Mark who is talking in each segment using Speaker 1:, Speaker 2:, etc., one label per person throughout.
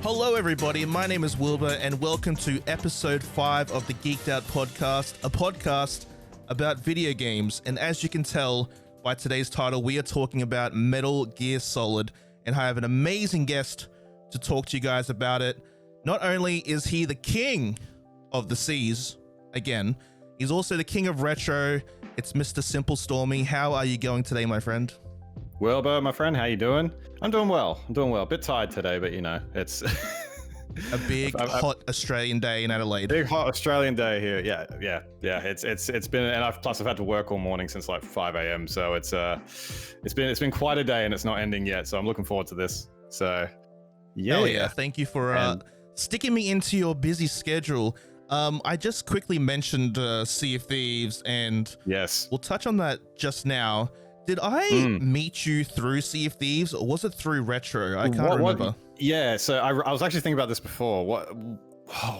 Speaker 1: Hello everybody, my name is Wilbur and welcome to episode 5 of the Geek'd Out Podcast, a podcast about video games. And as you can tell by today's title, we are talking about Metal Gear Solid, and I have an amazing guest to talk to you guys about it. Not only is he the king of the seas, again, he's also the king of retro. It's Mr. SimpleStormy. How are you going today, my friend?
Speaker 2: Wilbur, my friend, how you doing? I'm doing well. A bit tired today, but you know, it's
Speaker 1: a big hot Australian day in Adelaide.
Speaker 2: Big hot Australian day here. Yeah. It's been, and I've had to work all morning since like 5 a.m. So it's been quite a day, and it's not ending yet. So I'm looking forward to this. So yeah.
Speaker 1: Thank you for sticking me into your busy schedule. I just quickly mentioned Sea of Thieves, and
Speaker 2: yes,
Speaker 1: we'll touch on that just now. Did I meet you through Sea of Thieves, or was it through Retro? I can't remember.
Speaker 2: Yeah, so I was actually thinking about this before. What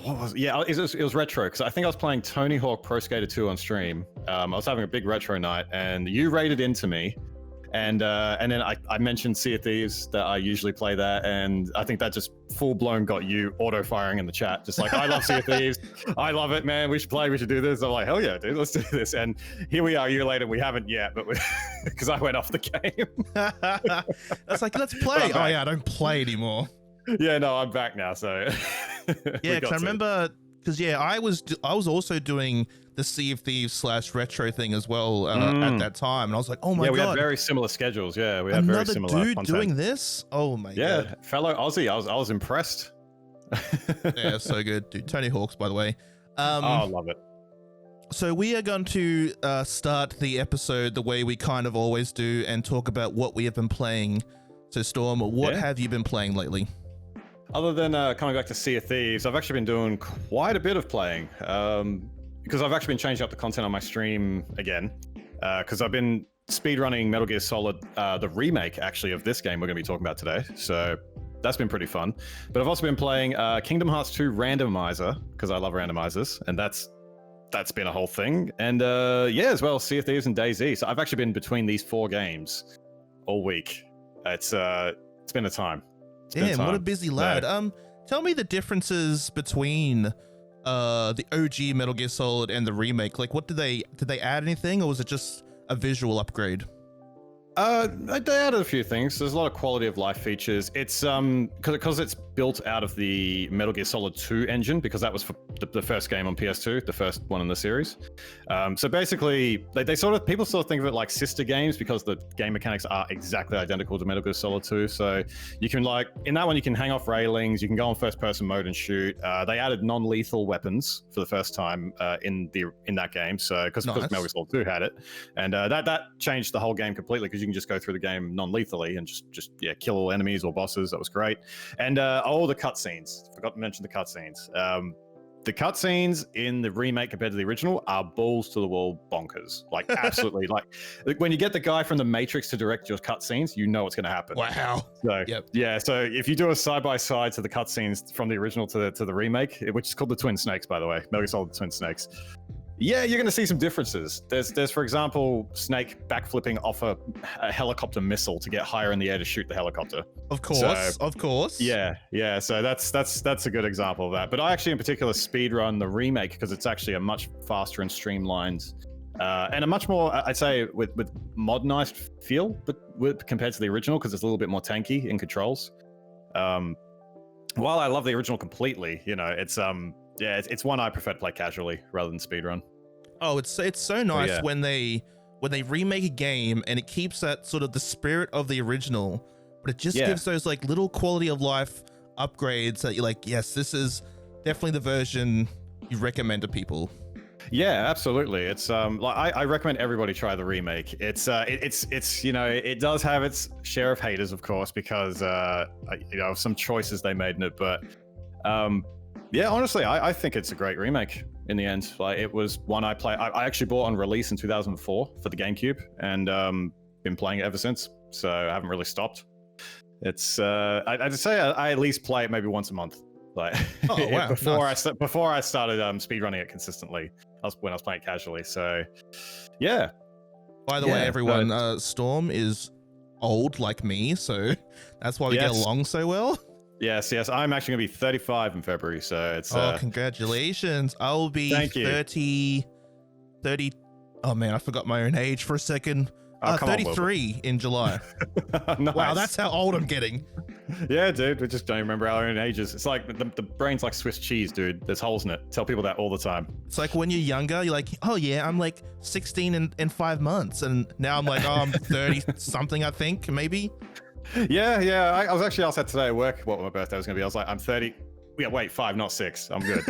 Speaker 2: was it? Yeah, it was Retro, because I think I was playing Tony Hawk Pro Skater 2 on stream. I was having a big retro night, and you raided into me. And then I mentioned Sea of Thieves, that I usually play that, and I think that just full-blown got you auto-firing in the chat. Just like, I love Sea of Thieves. I love it, man. We should play. We should do this. I'm like, hell yeah, dude. Let's do this. And here we are a year later. We haven't yet, but because I went off the game.
Speaker 1: That's like, let's play. Oh, yeah, I don't play anymore.
Speaker 2: Yeah, no, I'm back now, so.
Speaker 1: Yeah, because I remember, I was also doing the Sea of Thieves / retro thing as well at that time, and I was like, oh my god.
Speaker 2: Yeah, we had very similar schedules. Yeah, we had very similar
Speaker 1: dude
Speaker 2: content.
Speaker 1: Doing this. Oh my god.
Speaker 2: Yeah, fellow Aussie. I was impressed.
Speaker 1: Yeah, so good, dude. Tony Hawk's, by the way.
Speaker 2: I love it.
Speaker 1: So we are going to start the episode the way we kind of always do and talk about what we have been playing. So Storm, what have you been playing lately?
Speaker 2: Other than coming back to Sea of Thieves, I've actually been doing quite a bit of playing. Because I've actually been changing up the content on my stream again, because I've been speedrunning Metal Gear Solid, the remake actually of this game we're going to be talking about today. So that's been pretty fun. But I've also been playing Kingdom Hearts 2 Randomizer, because I love randomizers, and that's been a whole thing. And as well, Sea of Thieves and DayZ. So I've actually been between these 4 games all week. It's been a time.
Speaker 1: Damn, what a busy lad. Tell me the differences between the OG Metal Gear Solid and the remake. Like, what did they add anything, or was it just a visual upgrade?
Speaker 2: They added a few things. There's a lot of quality of life features. It's because it's built out of the Metal Gear Solid 2 engine, because that was for the first game on PS2, the first one in the series. So basically, people sort of think of it like sister games, because the game mechanics are exactly identical to Metal Gear Solid 2. So you can, like, in that one, you can hang off railings, you can go on first-person mode and shoot. They added non-lethal weapons for the first time in that game. So because Metal Gear Solid 2 had it, and that changed the whole game completely, because you can just go through the game non-lethally and just kill enemies or bosses. That was great. And the cutscenes. Forgot to mention the cutscenes. The cutscenes in the remake compared to the original are balls to the wall bonkers. Like, absolutely. like when you get the guy from the Matrix to direct your cutscenes, you know what's going to happen.
Speaker 1: Wow.
Speaker 2: So yeah. So if you do a side by side to the cutscenes from the original to the remake, which is called the Twin Snakes, by the way, Metal Gear Solid Twin Snakes. Yeah, you're going to see some differences. There's for example, Snake backflipping off a helicopter missile to get higher in the air to shoot the helicopter.
Speaker 1: Of course.
Speaker 2: Yeah. So that's a good example of that. But I actually, in particular, speedrun the remake, because it's actually a much faster and streamlined, and a much more, I'd say, with modernized feel, but compared to the original, because it's a little bit more tanky in controls. While I love the original completely, it's one I prefer to play casually rather than speedrun.
Speaker 1: Oh, it's so nice when they remake a game and it keeps that sort of the spirit of the original, but it just gives those like little quality of life upgrades that you're like, yes, this is definitely the version you recommend to people.
Speaker 2: Yeah, absolutely. It's I recommend everybody try the remake. It's it does have its share of haters, of course, because some choices they made in it, but honestly, I think it's a great remake in the end. Like, it was one I actually bought on release in 2004 for the GameCube, and been playing it ever since. So I haven't really stopped. It's I'd say I at least play it maybe once a month. Like,
Speaker 1: wow,
Speaker 2: before I started speedrunning it consistently, when I was playing it casually. So yeah.
Speaker 1: By the way, everyone, Storm is old like me, so that's why we get along so well.
Speaker 2: Yes. I'm actually going to be 35 in February, so it's...
Speaker 1: congratulations. I'll be
Speaker 2: Thank you.
Speaker 1: 30... Oh, man, I forgot my own age for a second.
Speaker 2: Oh, come on,
Speaker 1: 33 in July.
Speaker 2: Nice.
Speaker 1: Wow, that's how old I'm getting.
Speaker 2: Yeah, dude, we just don't remember our own ages. It's like the brain's like Swiss cheese, dude. There's holes in it. Tell people that all the time.
Speaker 1: It's like when you're younger, you're like, oh yeah, I'm like 16 and 5 months. And now I'm like, oh, I'm 30 something, I think, maybe.
Speaker 2: Yeah. I was actually asked that today at work what my birthday was going to be. I was like, I'm 30. Yeah, wait, 5, not 6. I'm good.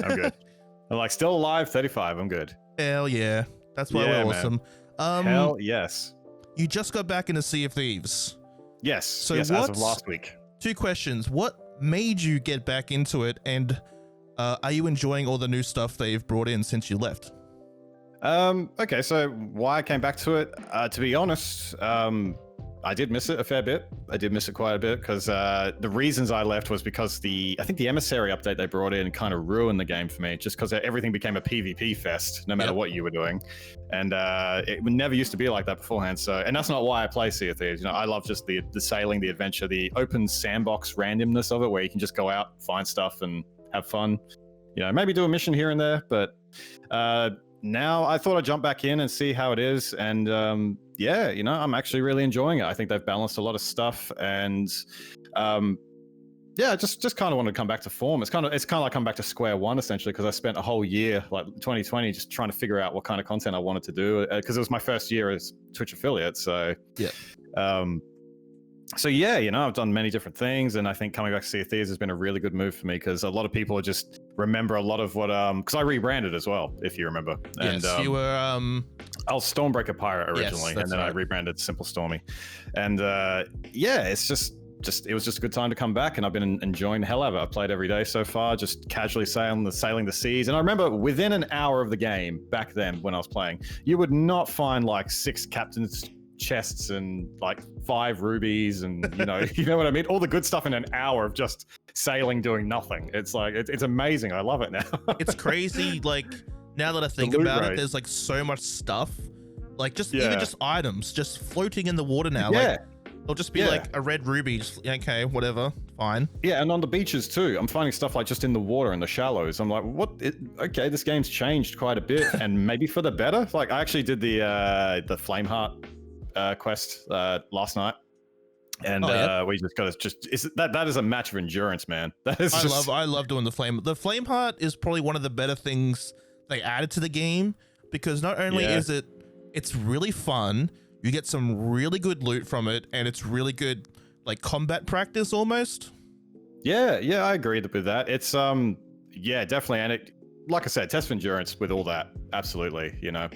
Speaker 2: I'm like, still alive, 35. I'm good.
Speaker 1: Hell yeah. That's why we're awesome.
Speaker 2: Hell yes.
Speaker 1: You just got back into Sea of Thieves.
Speaker 2: Yes.
Speaker 1: So
Speaker 2: as of last week.
Speaker 1: 2 questions. What made you get back into it? And are you enjoying all the new stuff they've brought in since you left?
Speaker 2: Okay, so why I came back to it, to be honest, I did miss it a fair bit. I did miss it quite a bit because the reasons I left was because I think the Emissary update they brought in kind of ruined the game for me, just because everything became a PvP fest, no matter what you were doing. And it never used to be like that beforehand. And that's not why I play Sea of Thieves. You know, I love just the sailing, the adventure, the open sandbox randomness of it, where you can just go out, find stuff, and have fun. You know, maybe do a mission here and there, but now I thought I'd jump back in and see how it is. And yeah, you know, I'm actually really enjoying it. I think they've balanced a lot of stuff, and yeah, just kind of want to come back to form. It's kind of like come back to square one essentially, because I spent a whole year, like 2020, just trying to figure out what kind of content I wanted to do, because it was my first year as Twitch affiliate. So so yeah, you know, I've done many different things, and I think coming back to Sea of Thieves has been a really good move for me, because a lot of people just remember a lot of what because I rebranded as well, if you remember.
Speaker 1: Yes,
Speaker 2: and
Speaker 1: you were
Speaker 2: I was Stormbreaker Pirate originally, and then I rebranded SimpleStormy. And yeah, it's just it was just a good time to come back, and I've been enjoying the hell out of it. I've played every day so far, just casually sailing the seas. And I remember within an hour of the game back then when I was playing, you would not find like 6 captains chests and like 5 rubies and you know what I mean, all the good stuff in an hour of just sailing doing nothing. It's like it's amazing. I love it now. It's
Speaker 1: crazy. Like now that I think about it, there's like so much stuff, like just even just items just floating in the water now. Like it'll just be like a red ruby, just okay, whatever, fine. Yeah,
Speaker 2: and on the beaches too, I'm finding stuff like just in the water in the shallows. I'm like, what? Okay, this game's changed quite a bit, and maybe for the better. Like I actually did the Flameheart quest last night, and we just got to that is a match of endurance, man. That is
Speaker 1: I love doing the Flameheart is probably one of the better things they added to the game, because not only is it's really fun, you get some really good loot from it, and it's really good like combat practice almost. Yeah,
Speaker 2: I agree with that. It's yeah, definitely, and it, like I said, test of endurance with all that, absolutely, you know.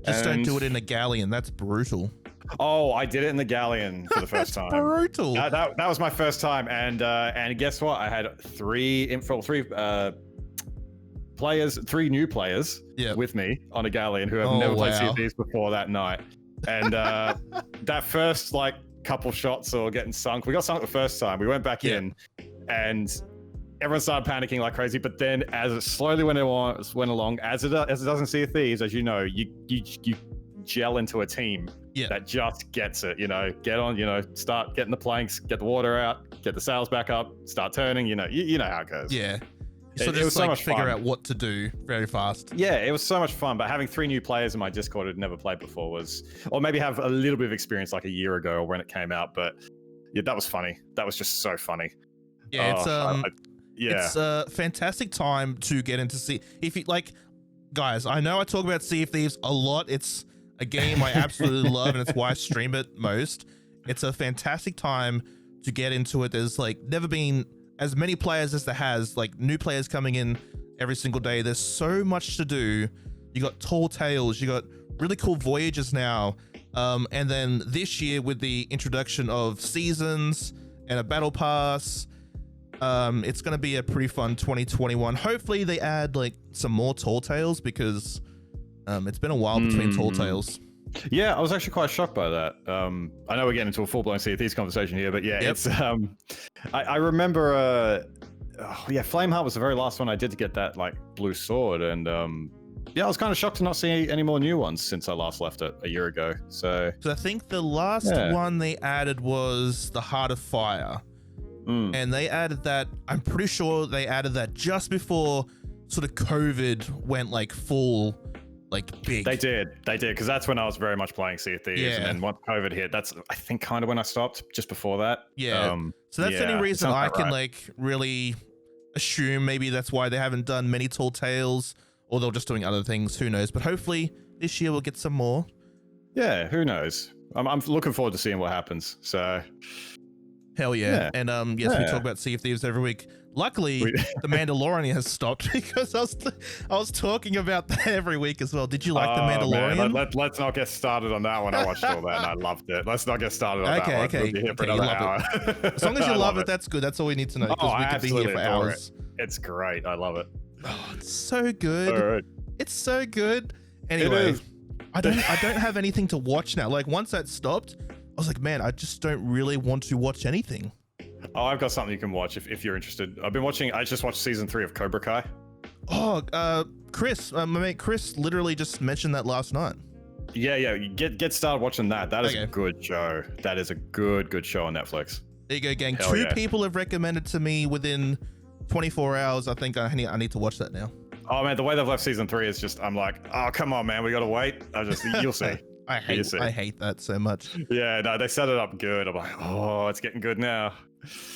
Speaker 1: Just don't do it in a galleon. That's brutal.
Speaker 2: Oh, I did it in the galleon for the first time.
Speaker 1: Brutal.
Speaker 2: That was my first time, and guess what? I had 3 new players with me on a galleon who have never played Sea of Thieves before that night. And that first like couple shots or getting sunk, we got sunk the first time. We went back in, and everyone started panicking like crazy. But then, as it slowly went along, as it does in Sea of Thieves, as you know, you gel into a team that just gets it. You know, get on. You know, start getting the planks, get the water out, get the sails back up, start turning. You know how it goes.
Speaker 1: Yeah. So it was so much figure out what to do very fast.
Speaker 2: Yeah, it was so much fun. But having 3 new players in my Discord who'd never played before or maybe have a little bit of experience like a year ago or when it came out. But yeah, that was funny. That was just so funny.
Speaker 1: Yeah, it's a fantastic time to get into Sea. If you like, guys, I know I talk about Sea of Thieves a lot. It's a game I absolutely love, and it's why I stream it most. It's a fantastic time to get into it. There's like never been as many players as there has, like new players coming in every single day. There's so much to do. You got Tall Tales, you got really cool voyages now. And then this year with the introduction of seasons and a battle pass, it's going to be a pretty fun 2021. Hopefully they add like some more Tall Tales, because it's been a while between Tall Tales.
Speaker 2: Yeah, I was actually quite shocked by that. I know we're getting into a full-blown Sea of Thieves conversation here, but yeah, it's I remember Flameheart was the very last one I did to get that like blue sword, and yeah, I was kind of shocked to not see any more new ones since I last left it a year ago. So
Speaker 1: I think the last one they added was the Heart of Fire, And they added that, I'm pretty sure they added that just before sort of COVID went like full, like big.
Speaker 2: They did, because that's when I was very much playing Sea of Thieves.
Speaker 1: Yeah.
Speaker 2: And then once COVID hit, that's, I think, kind of when I stopped, just before that.
Speaker 1: Yeah. So that's the only reason I can like really assume maybe that's why they haven't done many Tall Tales, or they're just doing other things, who knows. But hopefully this year we'll get some more.
Speaker 2: Yeah, who knows? I'm looking forward to seeing what happens. So
Speaker 1: hell yeah. And yes, we talk about Sea of Thieves every week. Luckily, The Mandalorian has stopped because I was talking about that every week as well. Did you like The Mandalorian?
Speaker 2: Man, let's not get started on that one. I watched all that and I loved it. Let's not get started on that one.
Speaker 1: Okay.
Speaker 2: We'll be here for another hour.
Speaker 1: As long as you love it, that's good. That's all we need to know, because we could be here for hours.
Speaker 2: It's great. I love it.
Speaker 1: Oh, it's so good.
Speaker 2: All right.
Speaker 1: It's so good. Anyway, I don't have anything to watch now. Like once that stopped, I was like, man, I just don't really want to watch anything.
Speaker 2: Oh, I've got something you can watch if you're interested. I just watched season 3 of Cobra Kai.
Speaker 1: Oh, Chris, my mate Chris literally just mentioned that last night.
Speaker 2: Yeah, get started watching that. That is a good show. That is a good show on Netflix.
Speaker 1: There you go, gang. Two people have recommended to me within 24 hours. I think I need to watch that now.
Speaker 2: Oh man, the way they've left season 3 is just, I'm like, oh come on man, we gotta wait. You'll see.
Speaker 1: I hate that so much.
Speaker 2: Yeah, no, they set it up good. I'm like, oh, it's getting good now.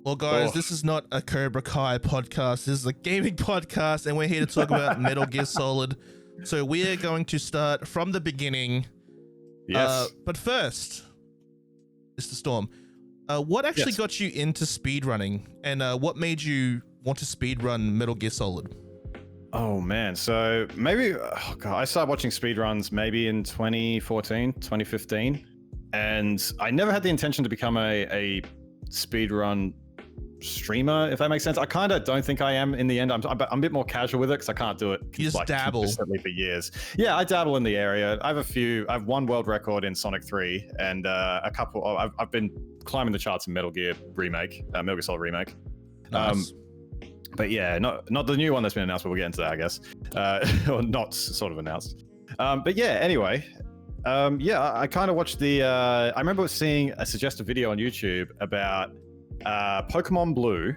Speaker 1: Well, guys, this is not a Cobra Kai podcast. This is a gaming podcast, and we're here to talk about Metal Gear Solid. So we are going to start from the beginning.
Speaker 2: Yes.
Speaker 1: But first, Mr. Storm, what actually got you into speedrunning, and what made you want to speedrun Metal Gear Solid?
Speaker 2: Oh man, so maybe I started watching speedruns maybe in 2014, 2015, and I never had the intention to become a speedrun streamer, if that makes sense. I kind of don't think I am in the end. I'm a bit more casual with it because I can't do it.
Speaker 1: You just dabble
Speaker 2: consistently for years. Yeah, I dabble in the area. I have one world record in Sonic 3, and a couple. I've been climbing the charts in Metal Gear Solid Remake.
Speaker 1: Nice.
Speaker 2: But yeah, not the new one that's been announced, but we'll get into that, I guess. Or not sort of announced. But yeah, anyway. I kind of watched the... I remember seeing a suggested video on YouTube about Pokemon Blue.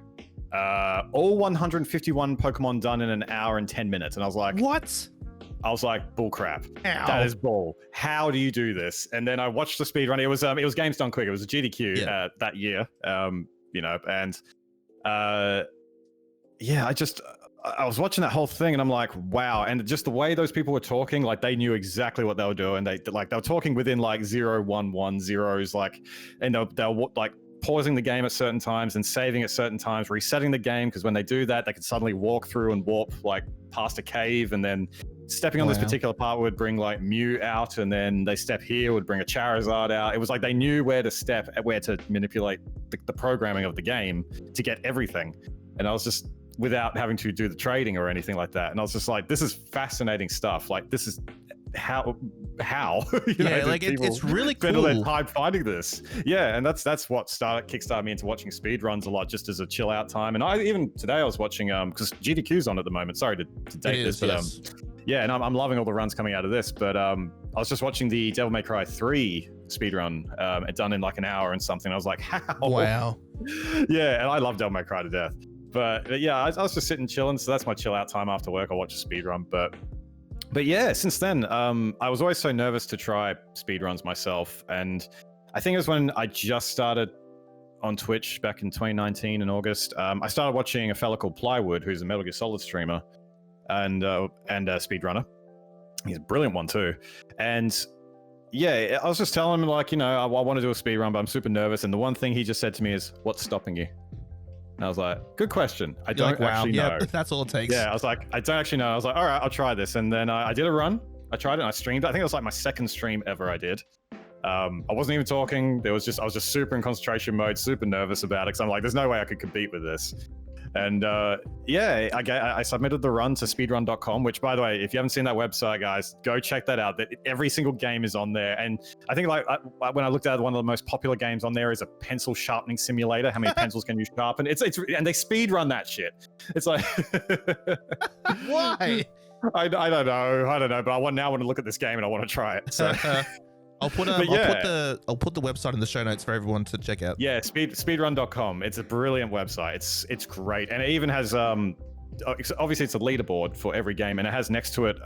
Speaker 2: All 151 Pokemon done in an hour and 10 minutes. And I was like...
Speaker 1: What?
Speaker 2: I was like, bull crap.
Speaker 1: Ow.
Speaker 2: That is bull. How do you do this? And then I watched the speedrun. It was Games Done Quick. It was a GDQ that year. I was watching that whole thing and I'm like, wow. And just the way those people were talking, like they knew exactly what they were doing. They were talking within like 0, 1, 1 zeros, like, and they were like pausing the game at certain times and saving at certain times, resetting the game. Because when they do that, they could suddenly walk through and warp like past a cave, and then stepping on this particular part would bring like Mew out, and then they step here would bring a Charizard out. It was like they knew where to step, where to manipulate the programming of the game to get everything. And I was just, without having to do the trading or anything like that. And I was just like, this is fascinating stuff. Like, this is how
Speaker 1: it's really cool.
Speaker 2: Spend all their time finding this. Yeah, and that's what kickstarted me into watching speedruns a lot, just as a chill out time. And even today I was watching, because GDQ's on at the moment. Sorry to date this, but yeah, and I'm loving all the runs coming out of this. But I was just watching the Devil May Cry 3 speedrun, done in like an hour and something. I was like, how?
Speaker 1: Wow.
Speaker 2: Yeah, and I love Devil May Cry to death. But yeah, I was just sitting chilling, so that's my chill out time after work. I'll watch a speedrun. But yeah, since then, I was always so nervous to try speedruns myself. And I think it was when I just started on Twitch back in 2019 in August. I started watching a fella called Plywood, who's a Metal Gear Solid streamer and a speedrunner. He's a brilliant one too. And yeah, I was just telling him like, I want to do a speedrun, but I'm super nervous. And the one thing he just said to me is, "What's stopping you?" And I was like, good question. I don't actually know.
Speaker 1: That's all it takes.
Speaker 2: Yeah, I was like, I don't actually know. I was like, all right, I'll try this. And then I did a run. I tried it and I streamed. I think it was like my second stream ever I did. I wasn't even talking. I was just super in concentration mode, super nervous about it, because I'm like, there's no way I could compete with this. And yeah, I submitted the run to speedrun.com, which, by the way, if you haven't seen that website, guys, go check that out. That every single game is on there. And I think when I looked at it, one of the most popular games on there is a pencil sharpening simulator. How many pencils can you sharpen? It's and they speedrun that shit. It's like
Speaker 1: why?
Speaker 2: I don't know, but I want to look at this game and I want to try it. So.
Speaker 1: I'll put I'll put the website in the show notes for everyone to check out.
Speaker 2: Yeah, speedrun.com. It's a brilliant website. It's great, and it even has obviously it's a leaderboard for every game, and it has next to it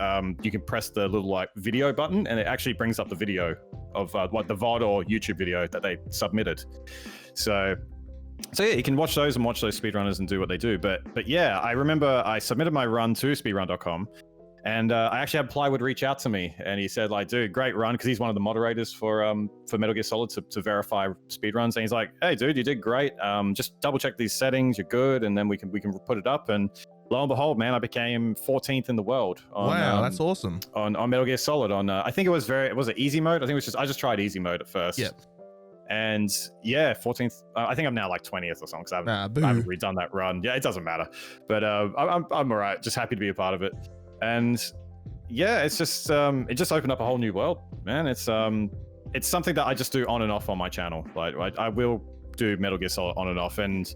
Speaker 2: you can press the little like video button, and it actually brings up the video of what the VOD or YouTube video that they submitted. So yeah, you can watch those speedrunners and do what they do. But yeah, I remember I submitted my run to speedrun.com, and I actually had Plywood reach out to me, and he said like, dude, great run, because he's one of the moderators for Metal Gear Solid to verify speedruns, and he's like, hey dude, you did great. Just double check these settings, you're good, and then we can put it up. And lo and behold, man, I became 14th in the world.
Speaker 1: Wow, that's awesome.
Speaker 2: On Metal Gear Solid I think it was it easy mode. I think I just tried easy mode at first.
Speaker 1: Yeah.
Speaker 2: And yeah, 14th. I think I'm now like 20th or something, because I haven't redone that run. Yeah, it doesn't matter. But I'm all right. Just happy to be a part of it. And yeah, it's just it just opened up a whole new world, man. It's something that I just do on and off on my channel. Like I will do Metal Gear Solid on and off, and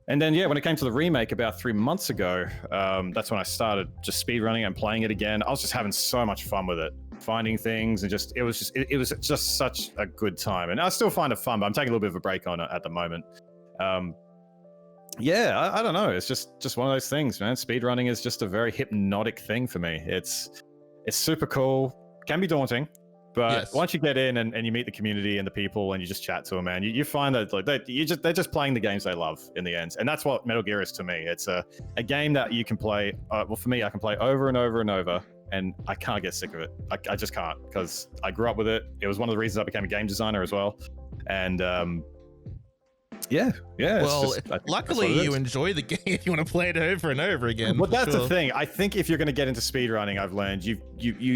Speaker 2: then yeah, when it came to the remake about 3 months ago, that's when I started just speedrunning and playing it again. I was just having so much fun with it, finding things, and it was just such a good time. And I still find it fun, but I'm taking a little bit of a break on it at the moment. Yeah, I don't know. It's just one of those things, man. Speedrunning is just a very hypnotic thing for me. It's super cool. Can be daunting, but
Speaker 1: Yes.
Speaker 2: once you get in and you meet the community and the people and you just chat to them, man, you find that like they're just playing the games they love in the end. And that's what Metal Gear is to me. It's a game that you can play. Well, for me, I can play over and over and over, and I can't get sick of it. I just can't, because I grew up with it. It was one of the reasons I became a game designer as well. And yeah.
Speaker 1: Well, luckily you enjoy the game if you want to play it over and over again.
Speaker 2: Well, that's the thing. I think if you're going to get into speedrunning, I've learned you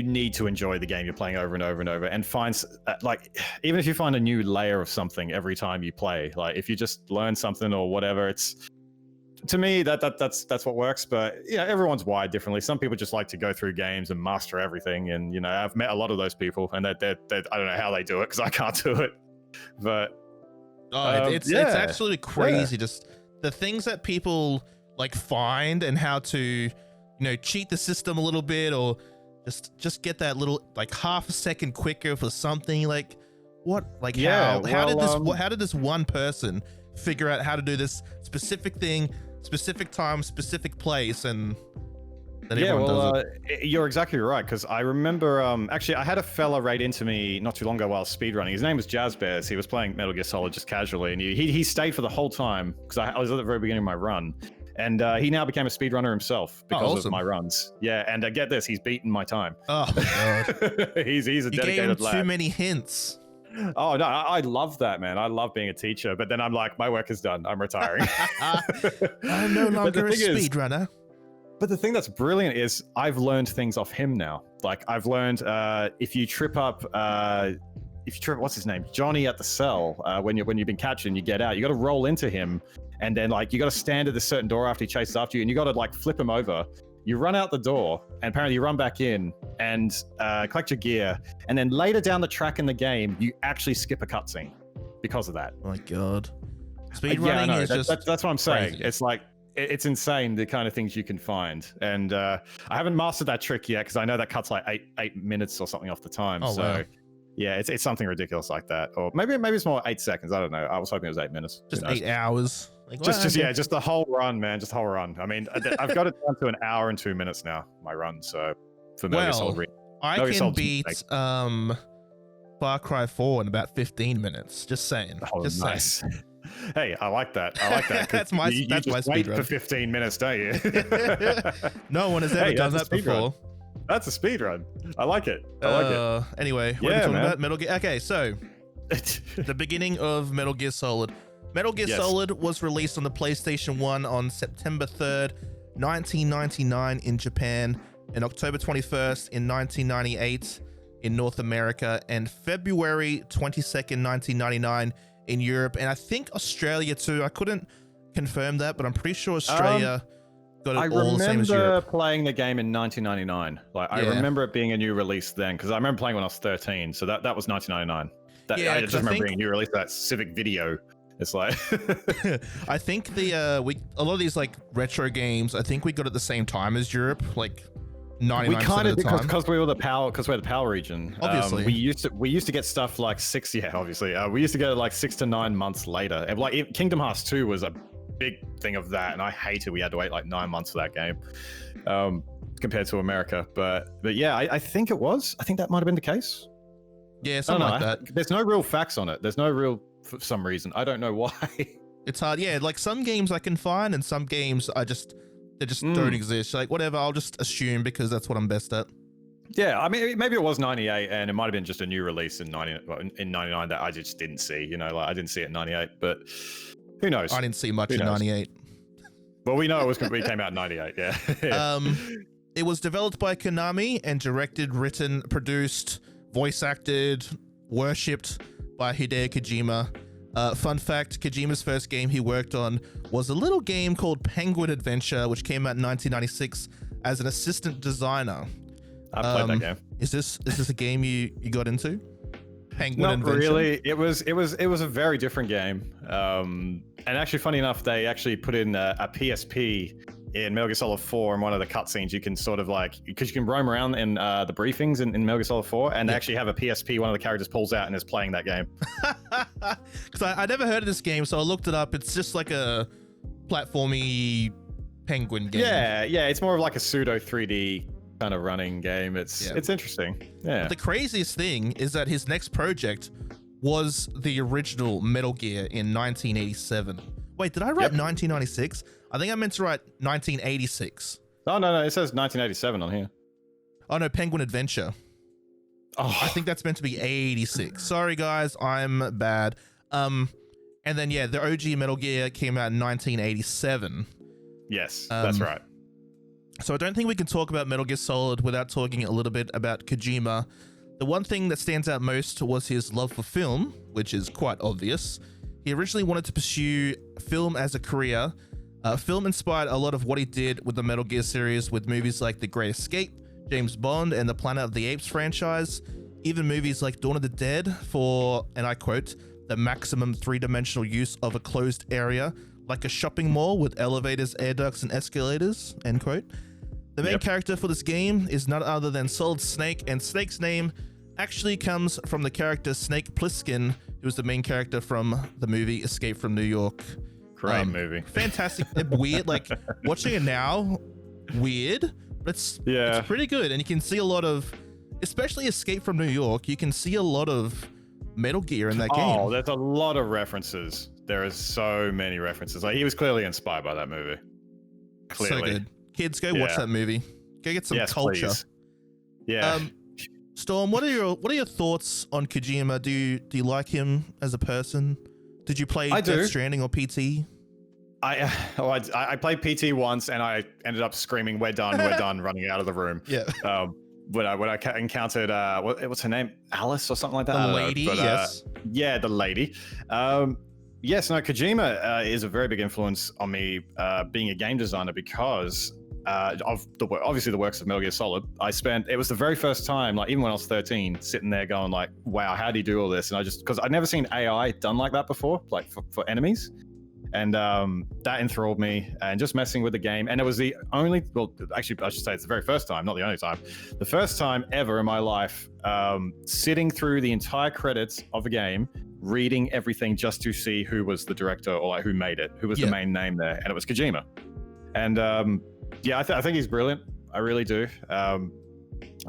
Speaker 2: need to enjoy the game you're playing over and over and over, and find like, even if you find a new layer of something every time you play, like if you just learn something or whatever, it's, to me, that's what works. But yeah, everyone's wired differently. Some people just like to go through games and master everything, and you know, I've met a lot of those people, and I don't know how they do it, because I can't do it. But
Speaker 1: it's actually crazy. Just the things that people like find, and how to, you know, cheat the system a little bit, or just get that little like half a second quicker for something. Like what? Like how did this one person figure out how to do this specific thing, specific time, specific place, and then everyone does it?
Speaker 2: You're exactly right, because I remember actually I had a fella write into me not too long ago while speedrunning. His name was Jazz Bears. He was playing Metal Gear Solid just casually, and he stayed for the whole time, because I was at the very beginning of my run, and he now became a speedrunner himself because of my runs. Yeah, and get this, he's beaten my time.
Speaker 1: Oh God.
Speaker 2: he's a dedicated
Speaker 1: gave him
Speaker 2: lad.
Speaker 1: too many hints.
Speaker 2: Oh no, I love that, man. I love being a teacher, but then I'm like, my work is done. I'm retiring.
Speaker 1: I'm no longer a speedrunner.
Speaker 2: But the thing that's brilliant is I've learned things off him now. Like I've learned if you trip up, what's his name, Johnny at the cell, when you've been captured and you get out, you got to roll into him, and then like you got to stand at a certain door after he chases after you, and you got to like flip him over. You run out the door, and apparently you run back in and collect your gear, and then later down the track in the game, you actually skip a cutscene because of that.
Speaker 1: Oh my God, speedrunning is
Speaker 2: that's what I'm saying.
Speaker 1: crazy.
Speaker 2: It's like, it's insane the kind of things you can find, and I haven't mastered that trick yet, because I know that cuts like eight minutes or something off the time.
Speaker 1: Oh,
Speaker 2: so
Speaker 1: wow.
Speaker 2: yeah, it's something ridiculous like that, or maybe it's more 8 seconds. I don't know. I was hoping it was 8 minutes.
Speaker 1: Just 8 hours. Like,
Speaker 2: Just the whole run, man. Just the whole run. I mean, I've got it down to 1 hour and 2 minutes now, my run. So for Metal Gear Solid,
Speaker 1: I can beat Far Cry 4 in about 15 minutes. Just saying.
Speaker 2: Oh,
Speaker 1: just
Speaker 2: nice.
Speaker 1: saying.
Speaker 2: Hey, I like that.
Speaker 1: That's my
Speaker 2: wait
Speaker 1: speedrun
Speaker 2: for 15 minutes, don't you?
Speaker 1: No one has ever done that before.
Speaker 2: That's a speedrun. I like it. I like it.
Speaker 1: Anyway, what are we talking about? Metal Gear. Okay, so the beginning of Metal Gear Solid. Metal Gear Solid was released on the PlayStation 1 on September 3rd, 1999 in Japan, and October 21st in 1998 in North America, and February 22nd, 1999 in Europe, and I think Australia too. I couldn't confirm that, but I'm pretty sure Australia got it all the same as Europe.
Speaker 2: I remember playing the game in 1999. I remember it being a new release then, because I remember playing when I was 13, so that was 1999. I just remember being a new release, that Civic video. It's like
Speaker 1: I think a lot of these like retro games, I think we got at the same time as Europe, like 99%
Speaker 2: We kind
Speaker 1: of
Speaker 2: of
Speaker 1: the time.
Speaker 2: because we're the power region.
Speaker 1: Obviously.
Speaker 2: We used to get stuff like obviously. We used to get it like 6 to 9 months later. And like Kingdom Hearts 2 was a big thing of that, and I hated we had to wait like 9 months for that game, compared to America. But yeah, I think that might have been the case.
Speaker 1: Yeah, something like that.
Speaker 2: There's no real facts on it. There's no real, for some reason. I don't know why.
Speaker 1: It's hard. Yeah, like some games I can find, and some games they just don't exist. Like whatever, I'll just assume because that's what I'm best at.
Speaker 2: Yeah, I mean, maybe it was 98, and it might have been just a new release in 99 that I just didn't see. You know, like I didn't see it in 98, but who knows?
Speaker 1: I didn't see much in 98.
Speaker 2: Well, we know it came out in 98. Yeah.
Speaker 1: It was developed by Konami and directed, written, produced, voice acted, worshipped by Hideo Kojima. Fun fact, Kojima's first game he worked on was a little game called Penguin Adventure, which came out in 1996 as an assistant designer.
Speaker 2: I played that game.
Speaker 1: Is this a game you got into? Penguin
Speaker 2: Not
Speaker 1: Adventure?
Speaker 2: really. It was a very different game. And actually, funny enough, they actually put in a PSP in Metal Gear Solid 4 in one of the cutscenes. You can sort of like, because you can roam around in the briefings in Metal Gear Solid 4, and they actually have a PSP. One of the characters pulls out and is playing that game.
Speaker 1: Because I never heard of this game, so I looked it up. It's just like a platformy penguin game.
Speaker 2: Yeah, it's more of like a pseudo 3D kind of running game. It's interesting. Yeah.
Speaker 1: But the craziest thing is that his next project was the original Metal Gear in 1987. Wait, did I write 1996? I think I meant to write 1986.
Speaker 2: Oh, no, it says 1987 on here.
Speaker 1: Oh, no, Penguin Adventure.
Speaker 2: Oh,
Speaker 1: I think that's meant to be 86. Sorry, guys, I'm bad. And then, the OG Metal Gear came out in 1987.
Speaker 2: Yes, that's right.
Speaker 1: So I don't think we can talk about Metal Gear Solid without talking a little bit about Kojima. The one thing that stands out most was his love for film, which is quite obvious. He originally wanted to pursue film as a career. Film inspired a lot of what he did with the Metal Gear series, with movies like The Great Escape, James Bond, and the Planet of the Apes franchise. Even movies like Dawn of the Dead for, and I quote, the maximum three-dimensional use of a closed area, like a shopping mall with elevators, air ducts, and escalators, end quote. The main character for this game is none other than Solid Snake, and Snake's name actually comes from the character Snake Plissken, who was the main character from the movie Escape from New York.
Speaker 2: Great movie.
Speaker 1: Fantastic. Weird. Like, watching it now, weird, but it's pretty good. And you can see a lot of, especially Escape from New York, you can see a lot of Metal Gear in that game.
Speaker 2: Oh, there's a lot of references. There is so many references. Like, he was clearly inspired by that movie. Clearly.
Speaker 1: So good. Kids, go watch that movie. Go get some culture.
Speaker 2: Please. Yeah.
Speaker 1: Storm, what are your thoughts on Kojima? Do you like him as a person? Did you play Death Stranding or PT?
Speaker 2: I played PT once, and I ended up screaming, "We're done! We're done!" running out of the room.
Speaker 1: Yeah.
Speaker 2: When I encountered what's her name, Alice or something like that.
Speaker 1: The lady, yes.
Speaker 2: Yeah, the lady. Yes, no, Kojima is a very big influence on me being a game designer because of obviously the works of Metal Gear Solid. It was the very first time, like even when I was 13, sitting there going like, wow, how do you do all this? And because I'd never seen AI done like that before, like for enemies. And that enthralled me, and just messing with the game. And it was the only, actually, I should say it's the very first time, not the only time. The first time ever in my life, sitting through the entire credits of a game, reading everything just to see who was the director or like who made it, who was the main name there. And it was Kojima. And I think he's brilliant. I really do. I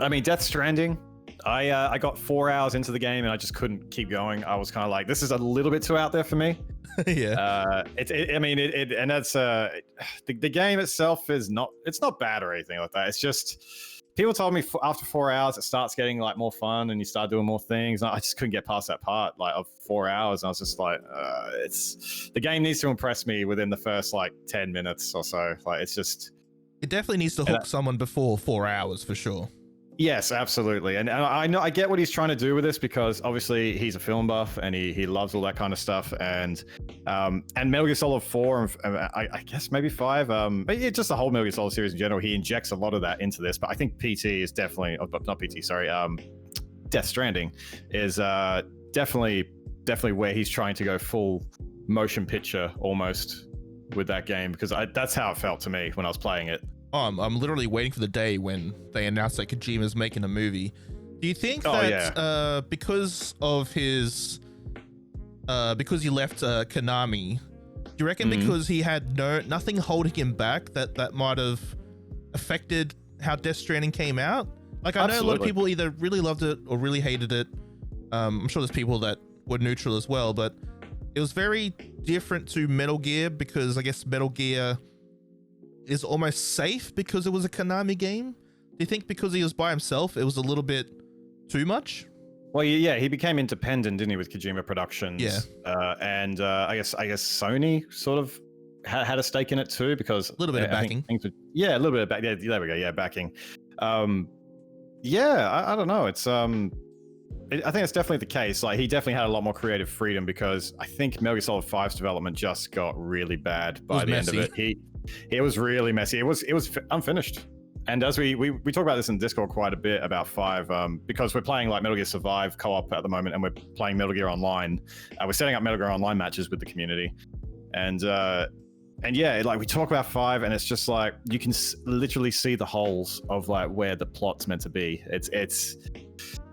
Speaker 2: mean, Death Stranding, I got 4 hours into the game and I just couldn't keep going. I was kind of like, this is a little bit too out there for me.
Speaker 1: Yeah.
Speaker 2: And that's the game itself it's not bad or anything like that. It's just people told me after 4 hours it starts getting like more fun and you start doing more things. And I just couldn't get past that part like of 4 hours. And I was just like, the game needs to impress me within the first like 10 minutes or so. Like
Speaker 1: it definitely needs to hook someone before 4 hours for sure.
Speaker 2: Yes, absolutely. And I get what he's trying to do with this because obviously he's a film buff and he loves all that kind of stuff. And Metal Gear Solid 4 and I guess maybe 5, but yeah, just the whole Metal Gear Solid series in general, he injects a lot of that into this. But I think PT is definitely, not PT, sorry, Death Stranding is definitely where he's trying to go full motion picture almost with that game, because that's how it felt to me when I was playing it.
Speaker 1: I'm literally waiting for the day when they announce that Kojima's making a movie. Do you think that because of his because he left Konami, do you reckon because he had nothing holding him back that might have affected how Death Stranding came out? Like, I know a lot of people either really loved it or really hated it. I'm sure there's people that were neutral as well, but it was very different to Metal Gear because I guess Metal Gear is almost safe because it was a Konami game. Do you think because he was by himself, it was a little bit too much?
Speaker 2: Well, yeah, he became independent, didn't he, with Kojima Productions?
Speaker 1: Yeah.
Speaker 2: And I guess Sony sort of had a stake in it too, because
Speaker 1: a little bit of backing.
Speaker 2: A little bit of backing. Yeah, there we go. Yeah, backing. Yeah, I don't know. It's I think it's definitely the case. Like, he definitely had a lot more creative freedom because I think Metal Gear Solid 5's development just got really bad by the end of it. It was really messy. It was unfinished. And as we talk about this in Discord quite a bit about 5, because we're playing like Metal Gear Survive co-op at the moment, and we're playing Metal Gear Online. We're setting up Metal Gear Online matches with the community, and yeah, like we talk about 5, and it's just like you can literally see the holes of like where the plot's meant to be. It's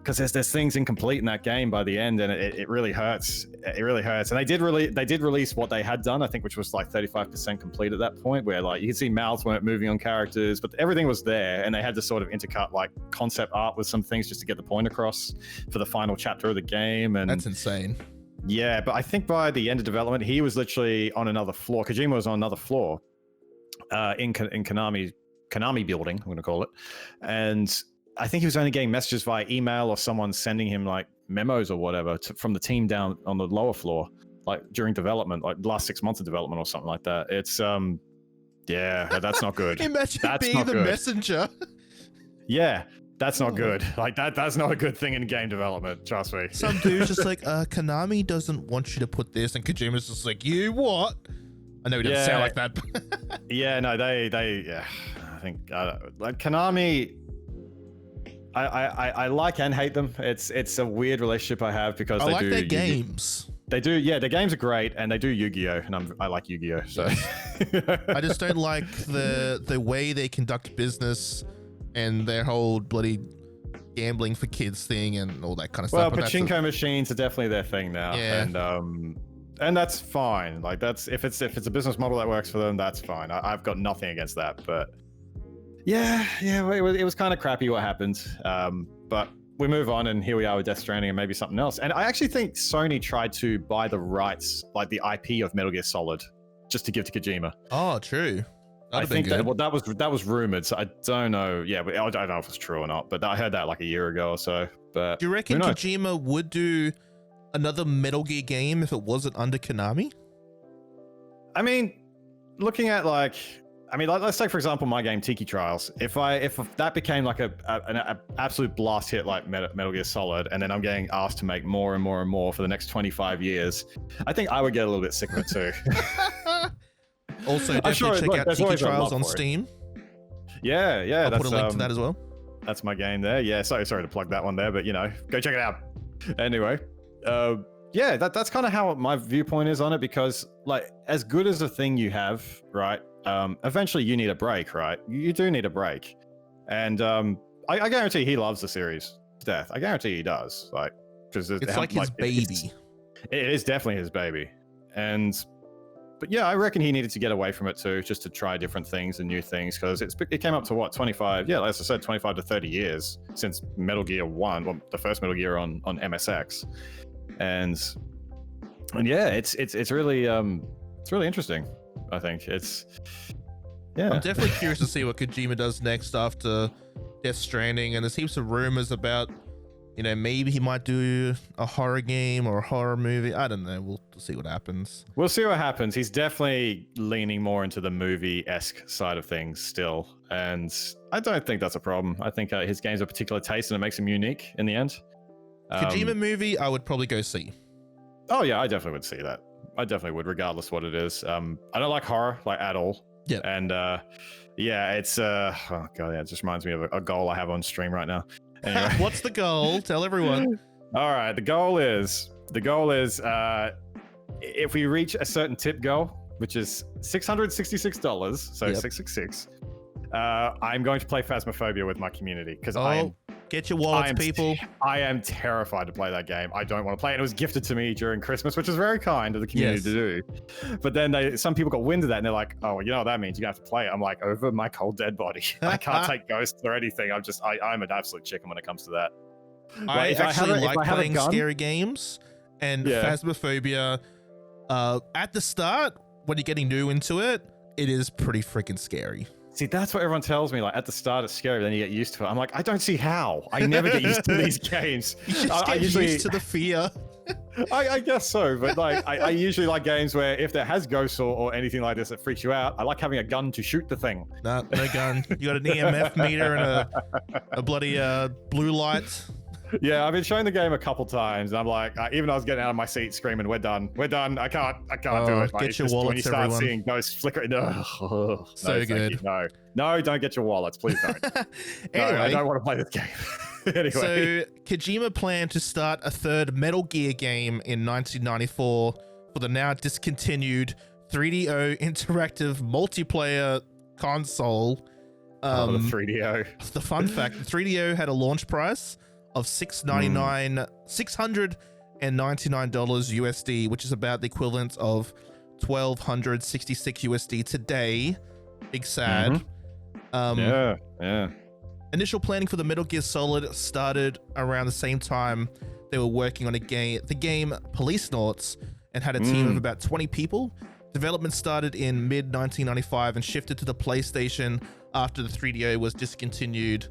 Speaker 2: because there's things incomplete in that game by the end, and it really hurts. It really hurts. And they did release what they had done, I think, which was like 35% complete at that point, where like you could see mouths weren't moving on characters, but everything was there, and they had to sort of intercut like concept art with some things just to get the point across for the final chapter of the game. And
Speaker 1: that's insane.
Speaker 2: Yeah, but I think by the end of development, he was literally on another floor. Kojima was on another floor in Konami building, I'm going to call it, and I think he was only getting messages via email or someone sending him like memos or whatever from the team down on the lower floor, like during development, like the last 6 months of development or something like that. It's yeah, that's not good.
Speaker 1: Imagine being the messenger.
Speaker 2: Yeah, that's not good. Like that's not a good thing in game development, trust me.
Speaker 1: Some dude's just like, Konami doesn't want you to put this, and Kojima's just like, you what? I know he doesn't sound like that.
Speaker 2: Yeah, no, they yeah, I think like Konami, I like and hate them. It's a weird relationship I have because they do their
Speaker 1: games.
Speaker 2: They do, yeah. Their games are great, and they do Yu-Gi-Oh, and I like Yu-Gi-Oh. So
Speaker 1: I just don't like the way they conduct business and their whole bloody gambling for kids thing and all that kind of stuff.
Speaker 2: Well, pachinko machines are definitely their thing now,
Speaker 1: yeah.
Speaker 2: And that's fine. Like that's if it's a business model that works for them, that's fine. I've got nothing against that, but. Yeah, it was kind of crappy what happened, but we move on, and here we are with Death Stranding and maybe something else. And I actually think Sony tried to buy the rights, like the IP of Metal Gear Solid, just to give to Kojima.
Speaker 1: Oh, true.
Speaker 2: I think that was rumored, so I don't know. Yeah, but I don't know if it's true or not, but I heard that like a year ago or so. But
Speaker 1: do you reckon Kojima would do another Metal Gear game if it wasn't under Konami?
Speaker 2: I mean, looking at like. I mean, let's take, for example, my game Tiki Trials. If that became like an absolute blast hit like Metal Gear Solid, and then I'm getting asked to make more and more and more for the next 25 years, I think I would get a little bit sick of it too.
Speaker 1: Also, definitely check out Tiki Trials on Steam.
Speaker 2: Yeah.
Speaker 1: I'll put a link to that as well.
Speaker 2: That's my game there. Yeah, sorry to plug that one there, but go check it out. Anyway, yeah, that's kind of how my viewpoint is on it, because like as good as the thing you have, right? Eventually you need a break, right? You do need a break. And I guarantee he loves the series to death. I guarantee he does. Like, because
Speaker 1: it's like his baby.
Speaker 2: It is definitely his baby. But yeah, I reckon he needed to get away from it too, just to try different things and new things, because it came up to what, 25? Yeah, as I said, 25 to 30 years since Metal Gear 1, well, the first Metal Gear on MSX. And yeah, it's really interesting. I think yeah.
Speaker 1: I'm definitely curious to see what Kojima does next after Death Stranding, and there's heaps of rumors about, maybe he might do a horror game or a horror movie. I don't know. We'll see what happens.
Speaker 2: We'll see what happens. He's definitely leaning more into the movie-esque side of things still, and I don't think that's a problem. I think his games are particular taste, and it makes him unique in the end.
Speaker 1: Kojima movie, I would probably go see.
Speaker 2: Oh yeah, I definitely would see that. I definitely would, regardless what it is. I don't like horror, like, at all.
Speaker 1: Yeah.
Speaker 2: And yeah, it's oh god, yeah, it just reminds me of a goal I have on stream right now. Anyway.
Speaker 1: What's the goal? Tell everyone.
Speaker 2: All right, the goal is if we reach a certain tip goal, which is $666, so 666, I'm going to play Phasmophobia with my community because
Speaker 1: get your wallets, people.
Speaker 2: I am terrified to play that game. I don't want to play it. It was gifted to me during Christmas, which is very kind of the community to do. But then some people got wind of that and they're like, oh, you know what that means? You have to play it. I'm like, over my cold dead body. I can't take ghosts or anything. I'm an absolute chicken when it comes to that.
Speaker 1: I actually like playing scary games, and Phasmophobia, at the start, when you're getting new into it, it is pretty freaking scary.
Speaker 2: See, that's what everyone tells me. Like at the start, it's scary, then you get used to it. I'm like, I don't see how. I never get used to these games.
Speaker 1: You just get used to the fear.
Speaker 2: I guess so, but like I usually like games where if there has ghosts or anything like this that freaks you out, I like having a gun to shoot the thing.
Speaker 1: No gun. You got an EMF meter and a bloody blue light.
Speaker 2: Yeah, I've been showing the game a couple times, and I'm like, even I was getting out of my seat screaming, "We're done, we're done! I can't do it." Like,
Speaker 1: get your wallets,
Speaker 2: when you start
Speaker 1: everyone.
Speaker 2: seeing ghosts flickering.
Speaker 1: So good.
Speaker 2: No, don't get your wallets, please don't.
Speaker 1: Anyway,
Speaker 2: no, I don't want to play this game. Anyway,
Speaker 1: so Kojima planned to start a third Metal Gear game in 1994 for the now discontinued 3DO interactive multiplayer console.
Speaker 2: the 3DO.
Speaker 1: The fun fact: the 3DO had a launch price of $699 USD, which is about the equivalent of $1,266 USD today. Big sad.
Speaker 2: Yeah.
Speaker 1: Initial planning for the Metal Gear Solid started around the same time they were working on the game Policenauts, and had a team of about 20 people. Development started in mid-1995 and shifted to the PlayStation after the 3DO was discontinued.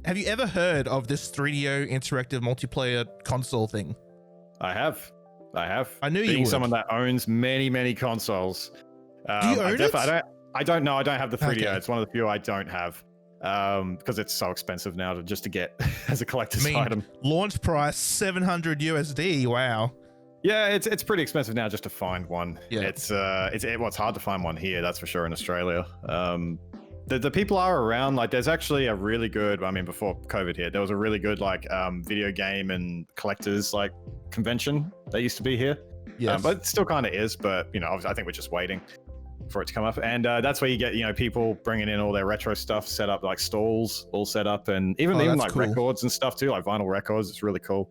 Speaker 1: Have you ever heard of this 3DO interactive multiplayer console thing?
Speaker 2: I have.
Speaker 1: I knew you would.
Speaker 2: Being someone that owns many consoles.
Speaker 1: Do you own it?
Speaker 2: I don't know. I don't have the 3DO.
Speaker 1: Okay.
Speaker 2: It's one of the few I don't have. Because it's so expensive now to get as a collector's item.
Speaker 1: Launch price $700 USD. Wow.
Speaker 2: Yeah, it's pretty expensive now just to find one.
Speaker 1: Yeah.
Speaker 2: It's hard to find one here, that's for sure, in Australia. The people are around. Like, there's actually a really good, before COVID hit, there was a really good video game and collectors convention that used to be here.
Speaker 1: Yes.
Speaker 2: But it still kind of is, but obviously I think we're just waiting for it to come up, and that's where you get people bringing in all their retro stuff, set up like stalls all set up, and even
Speaker 1: cool.
Speaker 2: records and stuff too, like vinyl records. It's really cool.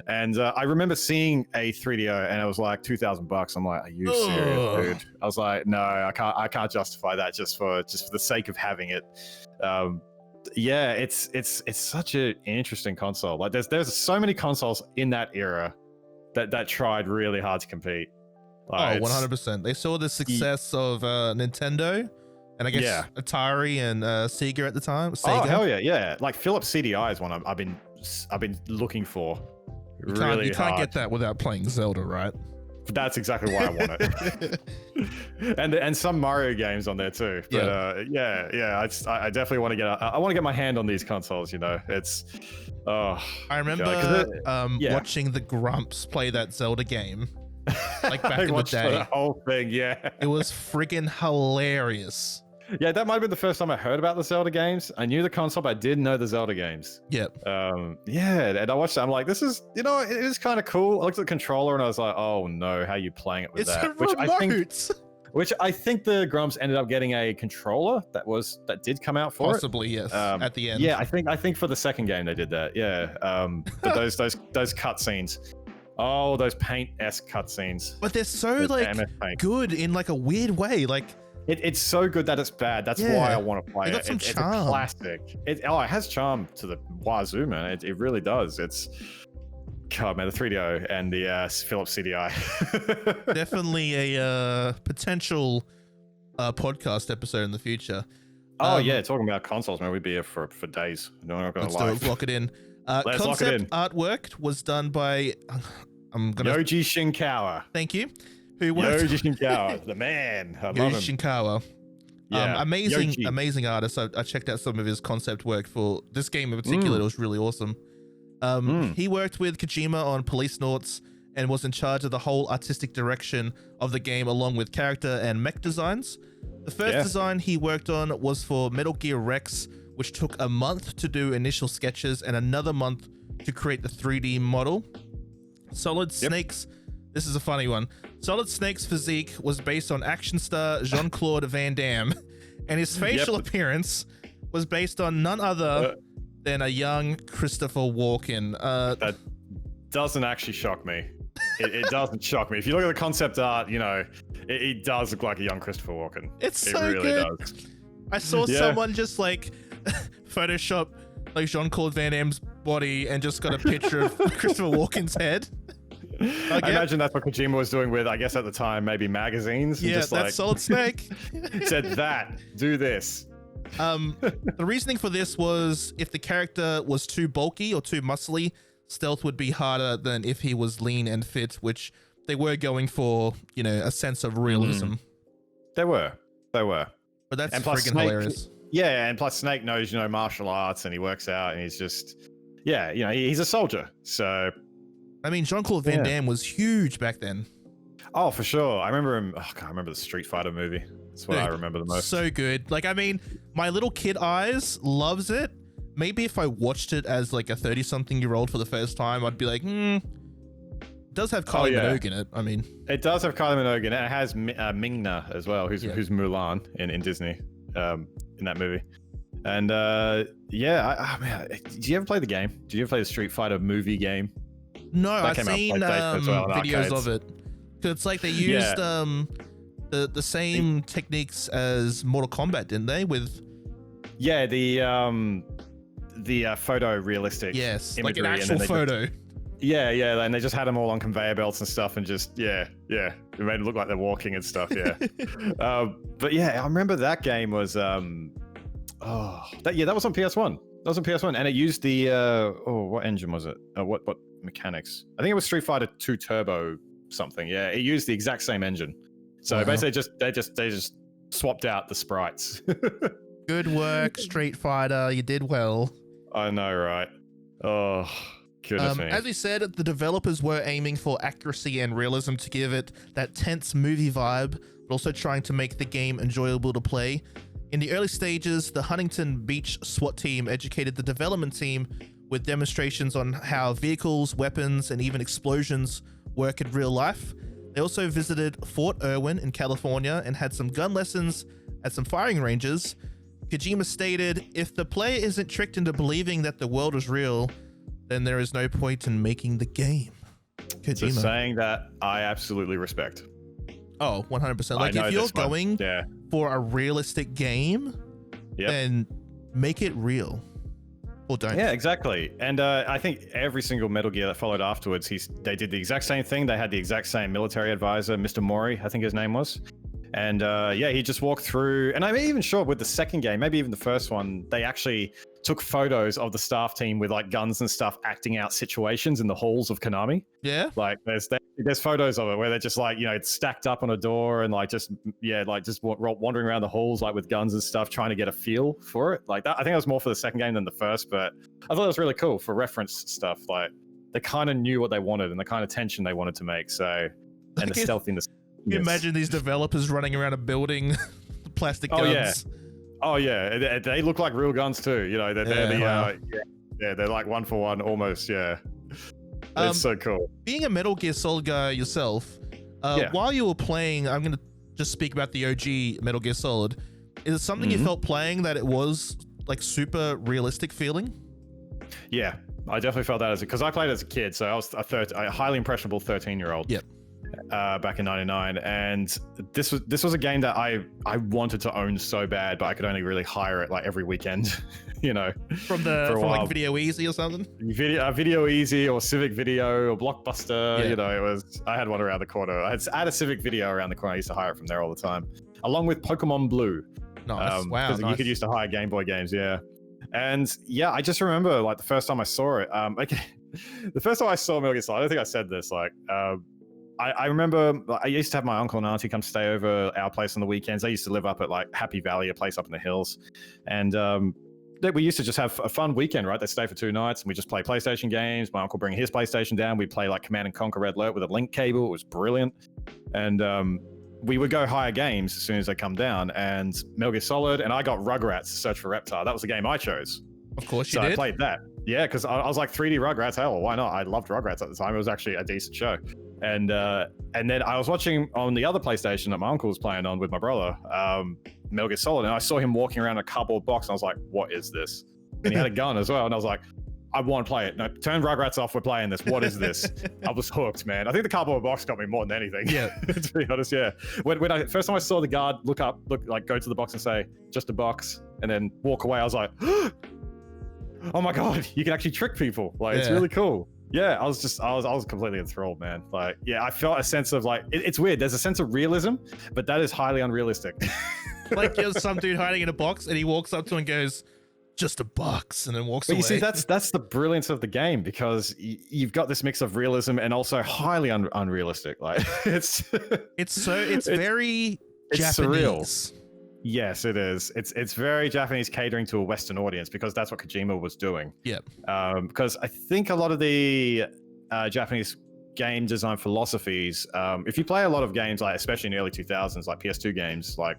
Speaker 2: And I remember seeing a 3DO and it was like $2,000. I'm like, are you serious, dude? I was like, no, I can't justify that just for the sake of having it. Yeah, it's such an interesting console. Like there's so many consoles in that era that tried really hard to compete. Like,
Speaker 1: 100%. They saw the success of Nintendo, and I guess Atari and Sega at the time. Sega.
Speaker 2: Oh hell yeah! Like Philips CDI is one I've been looking for. You can't
Speaker 1: get that without playing Zelda, right?
Speaker 2: That's exactly why I want it. and some Mario games on there too. But I definitely want to get my hand on these consoles. It's I
Speaker 1: remember watching the Grumps play that Zelda game. Like back in the day.
Speaker 2: The whole thing, yeah.
Speaker 1: It was friggin' hilarious.
Speaker 2: Yeah, that might have been the first time I heard about the Zelda games. I knew the console, but I didn't know the Zelda games.
Speaker 1: Yep.
Speaker 2: And I watched it. I'm like, this is, it is kind of cool. I looked at the controller and I was like, oh no, how are you playing it with that?
Speaker 1: It's a remote.
Speaker 2: Which I think the Grumps ended up getting a controller that did come out for
Speaker 1: Possibly, yes. At the end.
Speaker 2: Yeah, I think for the second game they did that. Yeah. But those cutscenes. Oh, those Paint-esque cutscenes.
Speaker 1: But they're so good in like a weird way. Like
Speaker 2: it's so good that it's bad. That's why I want to play it.
Speaker 1: Some charm.
Speaker 2: It's a classic. It has charm to the wazoo, man. It really does. It's God, man, the 3DO and the Philips CDI.
Speaker 1: Definitely a potential podcast episode in the future.
Speaker 2: Oh yeah, talking about consoles, man. We'd be here for days. No, I'm not gonna lie.
Speaker 1: Let's lock it in.
Speaker 2: Let's lock it in.
Speaker 1: Artwork was done by
Speaker 2: Yoji Shinkawa.
Speaker 1: Thank you. Who worked?
Speaker 2: Yoji Shinkawa, the man. I love him.
Speaker 1: Yoji Shinkawa.
Speaker 2: Yeah,
Speaker 1: amazing artist. I checked out some of his concept work for this game in particular. It was really awesome. He worked with Kojima on Policenauts and was in charge of the whole artistic direction of the game, along with character and mech designs. The first design he worked on was for Metal Gear Rex, which took a month to do initial sketches and another month to create the 3D model. Solid Snake's, this is a funny one. Solid Snake's physique was based on action star Jean-Claude Van Damme and his facial appearance was based on none other than a young Christopher Walken.
Speaker 2: That doesn't actually shock me. It doesn't shock me. If you look at the concept art, it does look like a young Christopher Walken.
Speaker 1: It really good. Does. I saw someone just like Photoshop like Jean-Claude Van Damme's body and just got a picture of Christopher Walken's head.
Speaker 2: I imagine that's what Kojima was doing with, I guess at the time, maybe magazines.
Speaker 1: Yeah, just that's Solid Snake.
Speaker 2: Said that, do this.
Speaker 1: The reasoning for this was if the character was too bulky or too muscly, stealth would be harder than if he was lean and fit, which they were going for, a sense of realism.
Speaker 2: They were. But
Speaker 1: that's friggin' hilarious.
Speaker 2: Yeah, and plus Snake knows, martial arts and he works out and he's just, he's a soldier. So,
Speaker 1: I mean, Jean-Claude Van Damme was huge back then.
Speaker 2: Oh, for sure. I remember him. Oh, God, I remember the Street Fighter movie. That's what I remember the most.
Speaker 1: So good. Like, I mean, my little kid eyes loves it. Maybe if I watched it as like a 30-something-year-old for the first time, I'd be like, it does have Kylie Minogue in it. I mean,
Speaker 2: it does have Kylie Minogue in it. It has Ming-Na as well, who's Mulan in Disney, in that movie. And did you ever play the game? Did you ever play the Street Fighter movie game?
Speaker 1: No, I've seen videos of it. Cause it's like they used the same techniques as Mortal Kombat, didn't they? With
Speaker 2: the photo realistic
Speaker 1: imagery,
Speaker 2: like
Speaker 1: an actual photo.
Speaker 2: And they just had them all on conveyor belts and stuff, and just it made it look like they're walking and stuff. But I remember that game was that was on PS1. That was on PS1, and it used the what engine was it? What mechanics? I think it was Street Fighter 2 Turbo something. Yeah, it used the exact same engine. So basically, they just swapped out the sprites.
Speaker 1: Good work, Street Fighter. You did well.
Speaker 2: I know, right? Oh, goodness me.
Speaker 1: As we said, the developers were aiming for accuracy and realism to give it that tense movie vibe, but also trying to make the game enjoyable to play. In the early stages, the Huntington Beach SWAT team educated the development team with demonstrations on how vehicles, weapons, and even explosions work in real life. They also visited Fort Irwin in California and had some gun lessons at some firing ranges. Kojima stated, "If the player isn't tricked into believing that the world is real, then there is no point in making the game." Kojima.
Speaker 2: So saying that, I absolutely respect.
Speaker 1: Oh, 100%. Like, if you're going for a realistic game, then make it real. Or don't.
Speaker 2: Yeah, exactly. And I think every single Metal Gear that followed afterwards, they did the exact same thing. They had the exact same military advisor, Mr. Mori, I think his name was. And he just walked through. And I'm even sure with the second game, maybe even the first one, they actually took photos of the staff team with like guns and stuff acting out situations in the halls of Konami.
Speaker 1: Yeah.
Speaker 2: Like there's photos of it where they're just like, it's stacked up on a door and like just wandering around the halls like with guns and stuff, trying to get a feel for it. Like that, I think that was more for the second game than the first, but I thought it was really cool for reference stuff. Like they kind of knew what they wanted and the kind of tension they wanted to make. So, and the stealthiness.
Speaker 1: Can you imagine these developers running around a building, plastic guns?
Speaker 2: Oh yeah, they look like real guns too. They're like one for one almost. Yeah, it's so cool.
Speaker 1: Being a Metal Gear Solid guy yourself, while you were playing, I'm gonna just speak about the OG Metal Gear Solid. Is it something you felt playing that it was like super realistic feeling? Yeah,
Speaker 2: I definitely felt that because I played as a kid, so I was a highly impressionable 13-year-old.
Speaker 1: Yep.
Speaker 2: Back in '99, and this was a game that I wanted to own so bad, but I could only really hire it like every weekend,
Speaker 1: from like Video Easy or something.
Speaker 2: Video Easy or Civic Video or Blockbuster. I had one around the corner. I had a Civic Video around the corner. I used to hire it from there all the time, along with Pokemon Blue.
Speaker 1: Nice. Wow.
Speaker 2: Because you could use to hire Game Boy games. Yeah, and I just remember like the first time I saw it. The first time I saw Metal Gear Solid, I don't think I said this. I remember I used to have my uncle and auntie come stay over our place on the weekends. They used to live up at like Happy Valley, a place up in the hills. And we used to just have a fun weekend, right? They'd stay for 2 nights and we just play PlayStation games. My uncle bring his PlayStation down. We'd play like Command and Conquer Red Alert with a link cable. It was brilliant. And we would go hire games as soon as they come down. And Metal Gear Solid, and I got Rugrats, Search for Reptar. That was the game I chose.
Speaker 1: Of course you did.
Speaker 2: So I played that. Yeah, because I was like 3D Rugrats. Hell, why not? I loved Rugrats at the time. It was actually a decent show. And then I was watching on the other PlayStation that my uncle was playing on with my brother, Metal Gear Solid, and I saw him walking around a cardboard box, and I was like, what is this? And he had a gun as well, and I was like, I want to play it. No, turn Rugrats off. We're playing this. What is this? I was hooked, man. I think the cardboard box got me more than anything.
Speaker 1: Yeah.
Speaker 2: To be honest, yeah. When I first time I saw the guard look like go to the box and say, just a box, and then walk away, I was like, oh my God, you can actually trick people. Like, it's really cool. Yeah, I was completely enthralled, man. Like, yeah, I felt a sense of like, it's weird. There's a sense of realism, but that is highly unrealistic.
Speaker 1: Like, there's some dude hiding in a box, and he walks up to him and goes, just a box, and then walks away.
Speaker 2: You see, that's the brilliance of the game, because you've got this mix of realism and also highly unrealistic. Like, it's very Japanese. Surreal. Yes, it is. It's very Japanese, catering to a Western audience, because that's what Kojima was doing.
Speaker 1: Yeah.
Speaker 2: Because I think a lot of the Japanese game design philosophies, if you play a lot of games, like especially in the early 2000s, like PS2 games, like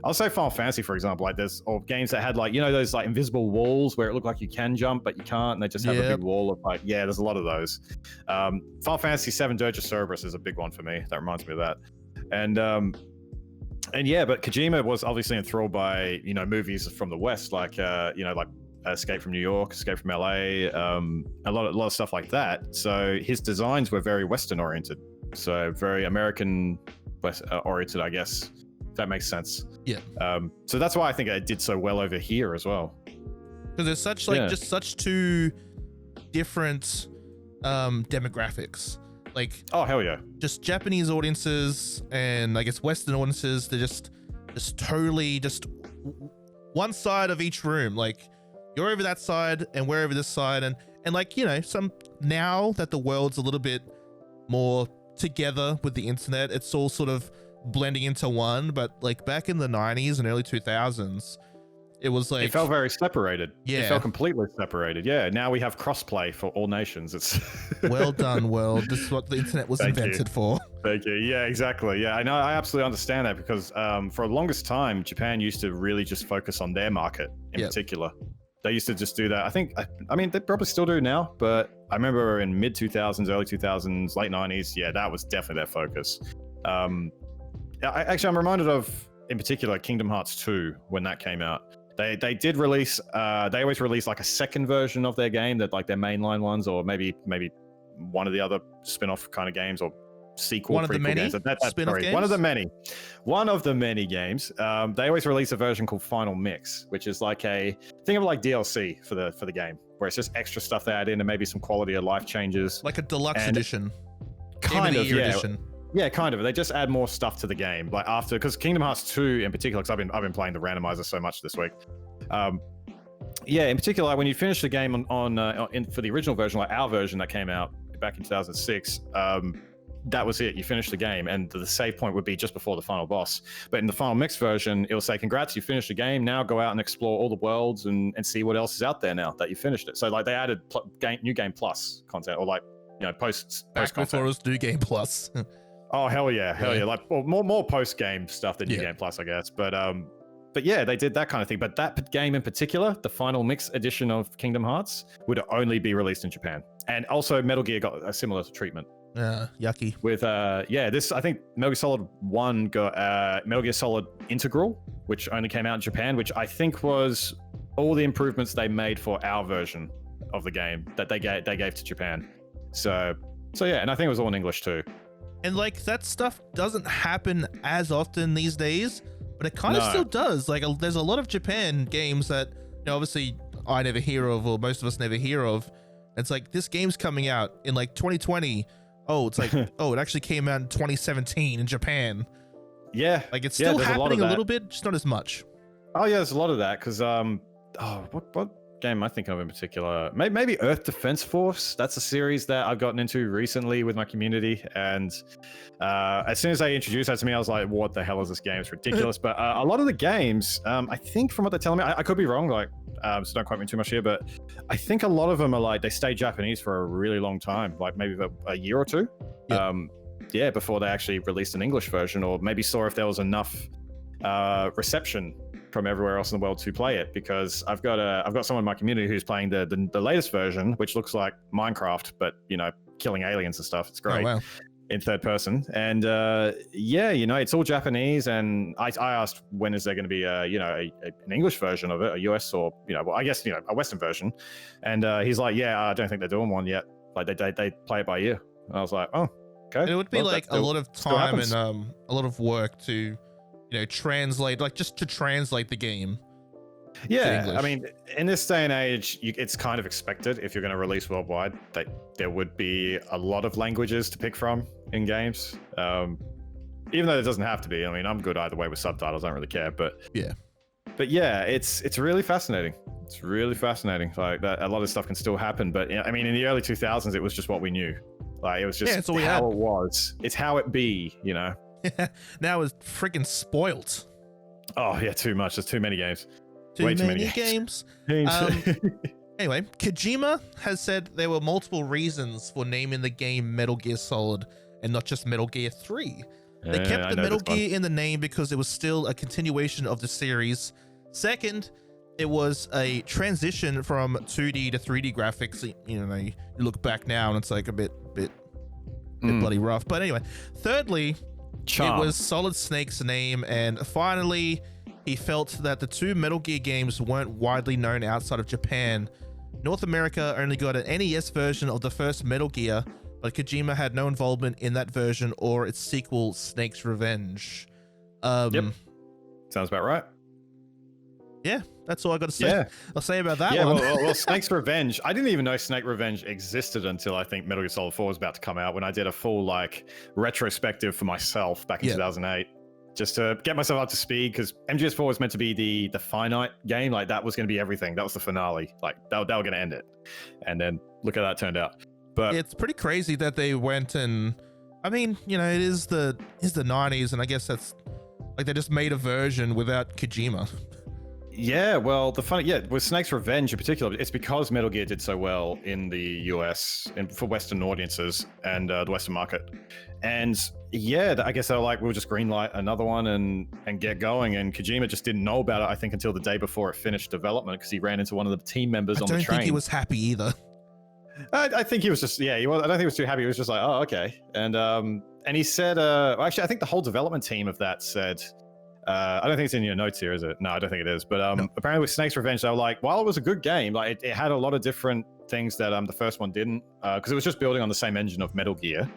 Speaker 2: I'll say Final Fantasy, for example, like or games that had like, you know, those like invisible walls where it looked like you can jump but you can't, and they just have a big wall of like, yeah, there's a lot of those. Final Fantasy 7 Dirge of Cerberus is a big one for me. That reminds me of that. And yeah, but Kojima was obviously enthralled by, you know, movies from the West, like you know, like Escape from New York, Escape from LA, a lot of stuff like that. So his designs were very Western oriented, so very American oriented, I guess, if that makes sense.
Speaker 1: Yeah.
Speaker 2: So that's why I think it did so well over here as well.
Speaker 1: Because there's such like just such two different demographics. Like,
Speaker 2: oh hell yeah,
Speaker 1: just Japanese audiences and I guess Western audiences. They're just totally just one side of each room. Like, you're over that side and we're over this side, and like, you know, now that the world's a little bit more together with the internet, it's all sort of blending into one. But like back in the 90s and early 2000s, it was like,
Speaker 2: it felt very separated.
Speaker 1: Yeah,
Speaker 2: it felt completely separated. Yeah, now we have crossplay for all nations. It's
Speaker 1: well done, world. This is what the internet was invented for.
Speaker 2: Thank you. Yeah, exactly. Yeah, I know. I absolutely understand that, because for the longest time, Japan used to really just focus on their market in particular. They used to just do that. I mean, they probably still do now, but I remember in mid 2000s, early 2000s, late 90s, yeah, that was definitely their focus. I'm reminded of, in particular, Kingdom Hearts 2, when that came out. They did release, they always release like a second version of their game, that like their mainline ones, or maybe one of the other spin-off kind of games, or sequel,
Speaker 1: one of the many
Speaker 2: games.
Speaker 1: spin-off games?
Speaker 2: One of the many games. They always release a version called Final Mix, which is like think of like DLC for the game, where it's just extra stuff they add in, and maybe some quality of life changes,
Speaker 1: like a deluxe edition,
Speaker 2: kind of, yeah.
Speaker 1: Edition.
Speaker 2: Yeah, kind of. They just add more stuff to the game, like after, because Kingdom Hearts 2 in particular, because I've been playing the randomizer so much this week. Yeah, in particular, when you finish the game for the original version, like our version that came out back in 2006, that was it. You finished the game, and the save point would be just before the final boss. But in the Final Mix version, it'll say, "Congrats, you finished the game. Now go out and explore all the worlds and see what else is out there now that you finished it." So like they added new game plus content, or like, you know, post content.
Speaker 1: Before it was New Game Plus.
Speaker 2: Oh hell yeah, like, well, more post game stuff than New Game Plus, I guess. But yeah, they did that kind of thing. But that game in particular, the Final Mix edition of Kingdom Hearts, would only be released in Japan. And also Metal Gear got a similar treatment.
Speaker 1: Yucky.
Speaker 2: With this, I think Metal Gear Solid 1 got Metal Gear Solid Integral, which only came out in Japan, which I think was all the improvements they made for our version of the game that they gave to Japan. So yeah, and I think it was all in English too.
Speaker 1: And like that stuff doesn't happen as often these days, but it kind of still does. Like there's a lot of Japan games that, you know, obviously I never hear of, or most of us never hear of. It's like, this game's coming out in like 2020. Oh, it's like, oh, it actually came out in 2017 in Japan. Yeah. Like it's still happening a little bit, just not as much.
Speaker 2: Oh yeah, there's a lot of that, because what game I think of in particular, maybe Earth Defense Force. That's a series that I've gotten into recently with my community, and as soon as they introduced that to me, I was like, what the hell is this game? It's ridiculous. But a lot of the games, I think from what they're telling me, I could be wrong, like, so don't quote me too much here, but I think a lot of them are like, they stay Japanese for a really long time, like maybe a year or two, before they actually released an English version, or maybe saw if there was enough reception from everywhere else in the world to play it. Because I've got someone in my community who's playing the latest version, which looks like Minecraft, but, you know, killing aliens and stuff. It's great.
Speaker 1: Oh, wow.
Speaker 2: in third person. And yeah, it's all Japanese. And I asked, when is there going to be an English version of it, a US or I guess a Western version. And he's like, yeah, I don't think they're doing one yet. Like they play it by ear. And I was like, oh, okay.
Speaker 1: And it would be like a lot of time and a lot of work to translate, like just to translate the game.
Speaker 2: Yeah, I mean, in this day and age, it's kind of expected if you're going to release worldwide that there would be a lot of languages to pick from in games. Even though it doesn't have to be. I mean, I'm good either way with subtitles. I don't really care. But yeah, it's really fascinating. It's really fascinating. Like that, a lot of stuff can still happen. But I mean, in the early 2000s, it was just what we knew. Like it was just how it was. It's how it be.
Speaker 1: Now it's freaking spoiled.
Speaker 2: Oh yeah, too much. There's too many games.
Speaker 1: Too many games. Anyway, Kojima has said there were multiple reasons for naming the game Metal Gear Solid and not just Metal Gear 3. They kept the Metal Gear in the name because it was still a continuation of the series. Second, it was a transition from 2D to 3D graphics. You look back now and it's like a bit bloody rough. But anyway, thirdly, it was Solid Snake's name, and finally, he felt that the two Metal Gear games weren't widely known outside of Japan. North America only got an NES version of the first Metal Gear, but Kojima had no involvement in that version or its sequel, Snake's Revenge.
Speaker 2: Yep. Sounds about right.
Speaker 1: Yeah, that's all I got to say.
Speaker 2: Yeah.
Speaker 1: I'll say about that
Speaker 2: one.
Speaker 1: Yeah,
Speaker 2: well, Snake's Revenge. I didn't even know Snake Revenge existed until I think Metal Gear Solid 4 was about to come out, when I did a full retrospective for myself back in 2008. Just to get myself up to speed, because MGS4 was meant to be the finite game. Like that was going to be everything. That was the finale. Like they were going to end it. And then look how that turned out. But
Speaker 1: it's pretty crazy that they went and, I mean, it is the 90s, and I guess that's like they just made a version without Kojima.
Speaker 2: Yeah, well, with Snake's Revenge in particular, it's because Metal Gear did so well in the US and for Western audiences and the Western market. And yeah, I guess they were like, we'll just greenlight another one and get going. And Kojima just didn't know about it, I think, until the day before it finished development, because he ran into one of the team members on the train.
Speaker 1: I don't think he was happy either.
Speaker 2: I think he was just, I don't think he was too happy. He was just like, oh, okay. And he said, actually, I think the whole development team of that said, I don't think it's in your notes here, is it? No, I don't think it is. But apparently with Snake's Revenge, they were like, while it was a good game, like it had a lot of different things that the first one didn't, because it was just building on the same engine of Metal Gear.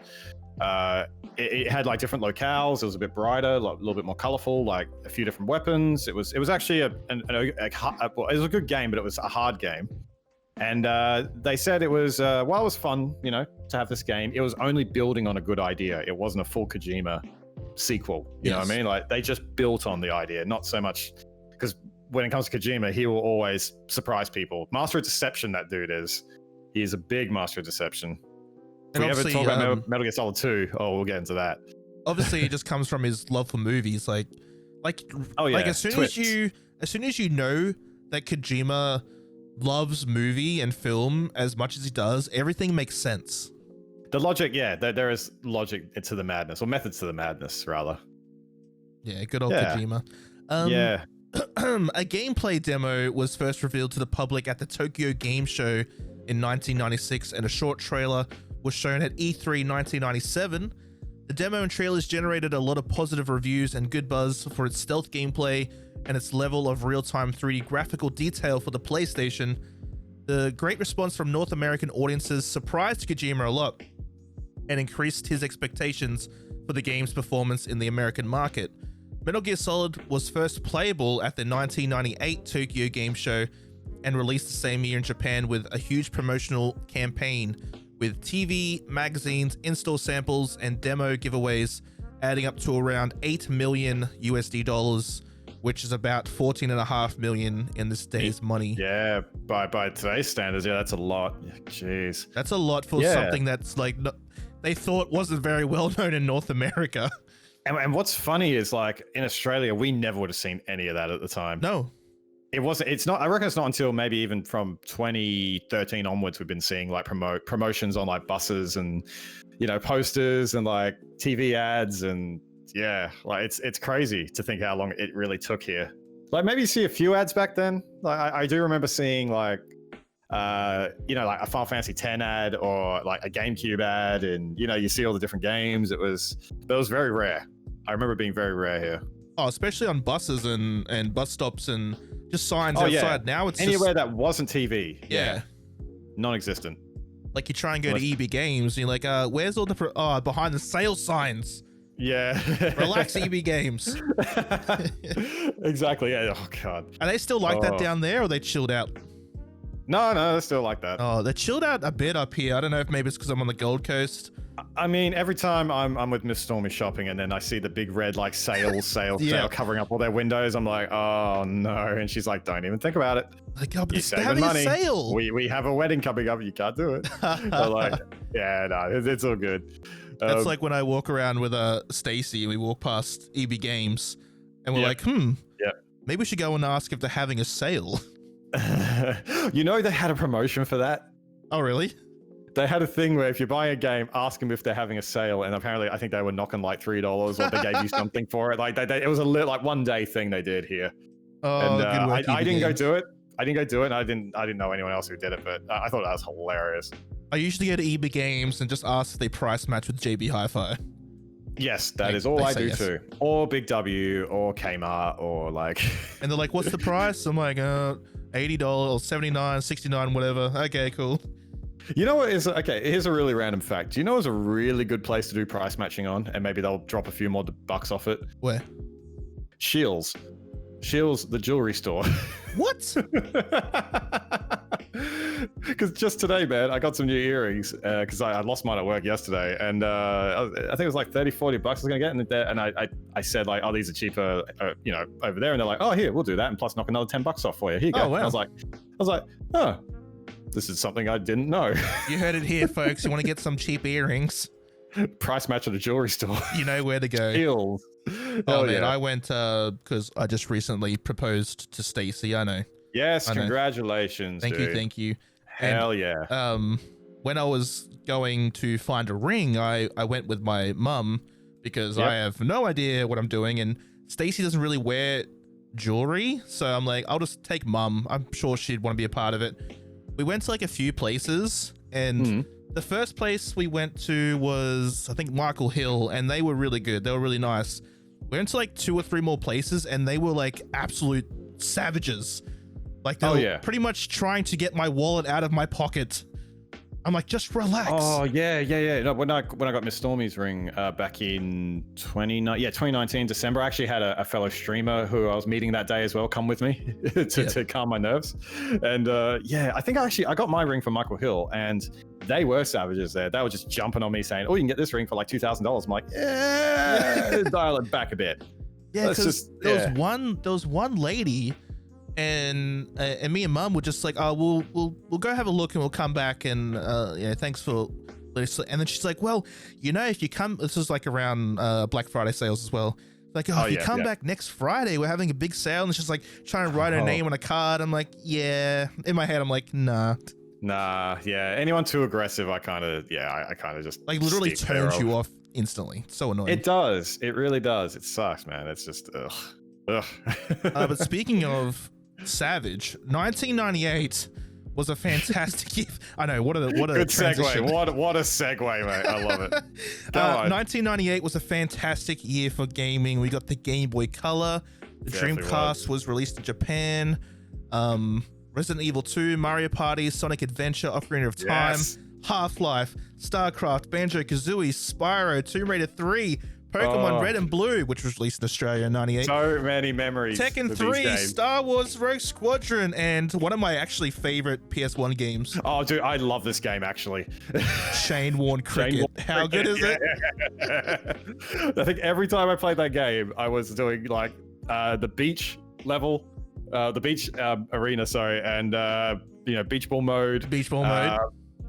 Speaker 2: It had like different locales. It was a bit brighter, a little bit more colorful, like a few different weapons. It was actually it was a good game, but it was a hard game. And they said it was, while it was fun, to have this game, it was only building on a good idea. It wasn't a full Kojima sequel. You know what I mean? Like they just built on the idea, not so much, because when it comes to Kojima, he will always surprise people. Master of Deception, that dude is. He is a big master of deception. If we ever talk about Metal Gear Solid 2, we'll get into that.
Speaker 1: Obviously, it just comes from his love for movies. Like as soon as you know that Kojima loves movie and film as much as he does, everything makes sense.
Speaker 2: The logic, there is logic to the madness, or methods to the madness, rather.
Speaker 1: Yeah, good old Kojima. A gameplay demo was first revealed to the public at the Tokyo Game Show in 1996, and a short trailer was shown at E3 1997. The demo and trailers generated a lot of positive reviews and good buzz for its stealth gameplay and its level of real-time 3D graphical detail for the PlayStation. The great response from North American audiences surprised Kojima a lot and increased his expectations for the game's performance in the American market. Metal Gear Solid was first playable at the 1998 Tokyo Game Show and released the same year in Japan with a huge promotional campaign with TV, magazines, in-store samples, and demo giveaways, adding up to around $8 million USD, which is about 14.5 million in this day's money.
Speaker 2: Yeah, by today's standards, that's a lot. Jeez.
Speaker 1: That's a lot for something that's like, they thought wasn't very well known in North America.
Speaker 2: And what's funny is, like, in Australia, we never would have seen any of that at the time.
Speaker 1: No.
Speaker 2: It's not, I reckon it's not until maybe even from 2013 onwards we've been seeing like promotions on like buses and, posters and like TV ads, and like it's crazy to think how long it really took here. Like maybe you see a few ads back then. Like I do remember seeing like, like a Final Fantasy X ad or like a GameCube ad, and you see all the different games. It was very rare. I remember it being very rare here.
Speaker 1: Oh, especially on buses and bus stops and just signs outside. Yeah. Now it's
Speaker 2: anywhere that wasn't TV.
Speaker 1: Yeah.
Speaker 2: Non-existent.
Speaker 1: Like you try and go to EB Games, and you're like, where's all the behind the sale signs?
Speaker 2: Yeah.
Speaker 1: Relax, EB Games.
Speaker 2: Exactly. Yeah. Oh god.
Speaker 1: Are they still like that down there, or are they chilled out?
Speaker 2: No, they're still like that.
Speaker 1: Oh, they're chilled out a bit up here. I don't know if maybe it's because I'm on the Gold Coast.
Speaker 2: I mean, every time I'm with Miss Stormy shopping, and then I see the big red like sale covering up all their windows, I'm like, oh no. And she's like, don't even think about it.
Speaker 1: Like, oh, but they're having money. A sale.
Speaker 2: We have a wedding coming up. You can't do it. Like, yeah, no, it's all good.
Speaker 1: That's like when I walk around with Stacy. We walk past EB Games, and we're like, maybe we should go and ask if they're having a sale.
Speaker 2: They had a promotion for that.
Speaker 1: Oh, really?
Speaker 2: They had a thing where if you're buying a game, ask them if they're having a sale, and apparently I think they were knocking like $3, or they gave you something for it. Like it was a like one day thing they did here.
Speaker 1: Oh,
Speaker 2: and I didn't go do it. I didn't go do it. And I didn't know anyone else who did it, but I thought that was hilarious.
Speaker 1: I usually go to EB Games and just ask if they price match with JB Hi-Fi.
Speaker 2: Yes, that is all I do too. Or Big W or Kmart or like.
Speaker 1: And they're like, "What's the price?" I'm like, $80 or $79, $69, whatever. Okay, cool.
Speaker 2: You know what is okay? Here's a really random fact. Do you know it's a really good place to do price matching on, and maybe they'll drop a few more bucks off it?
Speaker 1: Where?
Speaker 2: Shields, the jewelry store.
Speaker 1: What?
Speaker 2: Because just today, man, I got some new earrings because I lost mine at work yesterday, and I think it was like $30-$40 I was gonna get, and I said like, oh, these are cheaper, over there, and they're like, oh, here, we'll do that, and plus knock another $10 off for you. Here you go.
Speaker 1: Oh, wow.
Speaker 2: I was like, oh. This is something I didn't know.
Speaker 1: You heard it here, folks. You want to get some cheap earrings?
Speaker 2: Price match at a jewelry store.
Speaker 1: You know where to go.
Speaker 2: Deals.
Speaker 1: Oh, man, I went because I just recently proposed to Stacy. I know.
Speaker 2: Yes, congratulations.
Speaker 1: Thank you.
Speaker 2: Hell yeah.
Speaker 1: When I was going to find a ring, I went with my mum because I have no idea what I'm doing, and Stacy doesn't really wear jewelry, so I'm like, I'll just take mum. I'm sure she'd want to be a part of it. We went to like a few places, and the first place we went to was, I think, Michael Hill, and they were really good. They were really nice. We went to like 2 or 3 more places, and they were like absolute savages. Like they were pretty much trying to get my wallet out of my pocket. I'm like, just relax.
Speaker 2: Oh yeah. No, when I got Miss Stormy's ring back in 2019 December, I actually had a fellow streamer who I was meeting that day as well come with me to calm my nerves. And I think I got my ring from Michael Hill, and they were savages there. They were just jumping on me saying, "Oh, you can get this ring for like $2,000." I'm like, yeah, dial it back a bit.
Speaker 1: Yeah, because there was one lady. And me and mum were just like, oh, we'll go have a look and we'll come back, and thanks for this. And then she's like, well, if you come, this is like around Black Friday sales as well. Like, if you come back next Friday, we're having a big sale. And she's like trying to write her name on a card. I'm like, yeah. In my head, I'm like, nah.
Speaker 2: Yeah. Anyone too aggressive, I kind of just
Speaker 1: like literally turns you off instantly. It's so annoying.
Speaker 2: It does. It really does. It sucks, man. It's just ugh.
Speaker 1: But speaking of savage, 1998 was a fantastic year. I know, what a
Speaker 2: good
Speaker 1: transition.
Speaker 2: Segue. What a segue, mate. I love it.
Speaker 1: 1998 was a fantastic year for gaming. We got the Game Boy Color, the Dreamcast was released in Japan, Resident Evil 2, Mario Party, Sonic Adventure, Ocarina of Time, Half-Life, StarCraft, Banjo-Kazooie, Spyro, Tomb Raider 3, Pokemon Red and Blue, which was released in Australia in 98.
Speaker 2: So many memories.
Speaker 1: Tekken 3, Star Wars Rogue Squadron, and one of my actually favorite PS1 games.
Speaker 2: Oh, dude, I love this game, actually.
Speaker 1: Shane Warne Cricket. How good is it?
Speaker 2: I think every time I played that game, I was doing like the beach level, the beach arena, and beach ball mode.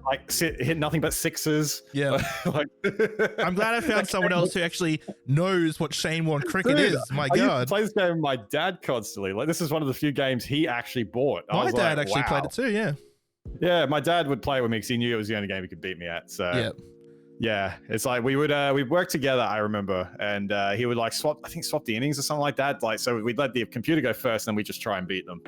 Speaker 2: Like hit nothing but sixes.
Speaker 1: Yeah. I'm glad I found someone else who actually knows what Shane Warne Cricket is. My God.
Speaker 2: I used to play this game with my dad constantly. Like, this is one of the few games he actually bought.
Speaker 1: My dad actually played it too, yeah.
Speaker 2: Yeah, my dad would play with me because he knew it was the only game he could beat me at. So yeah, it's like we'd work together, I remember, and he would like swap the innings or something like that. Like, so we'd let the computer go first, and we just try and beat them.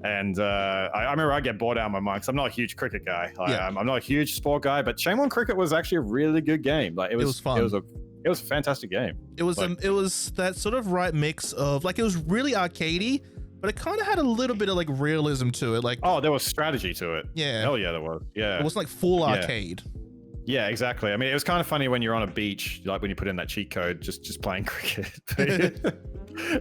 Speaker 2: And I remember I get bored out of my mind because I'm not a huge cricket guy. I'm not a huge sport guy, but Shame on Cricket was actually a really good game. Like it was fun. It was a fantastic game.
Speaker 1: It was it was that sort of right mix of like it was really arcadey, but it kind of had a little bit of like realism to it. Like
Speaker 2: there was strategy to it.
Speaker 1: Yeah.
Speaker 2: Hell yeah, there was. Yeah.
Speaker 1: It wasn't like full arcade.
Speaker 2: Yeah, exactly. I mean, it was kind of funny when you're on a beach, like when you put in that cheat code, just playing cricket.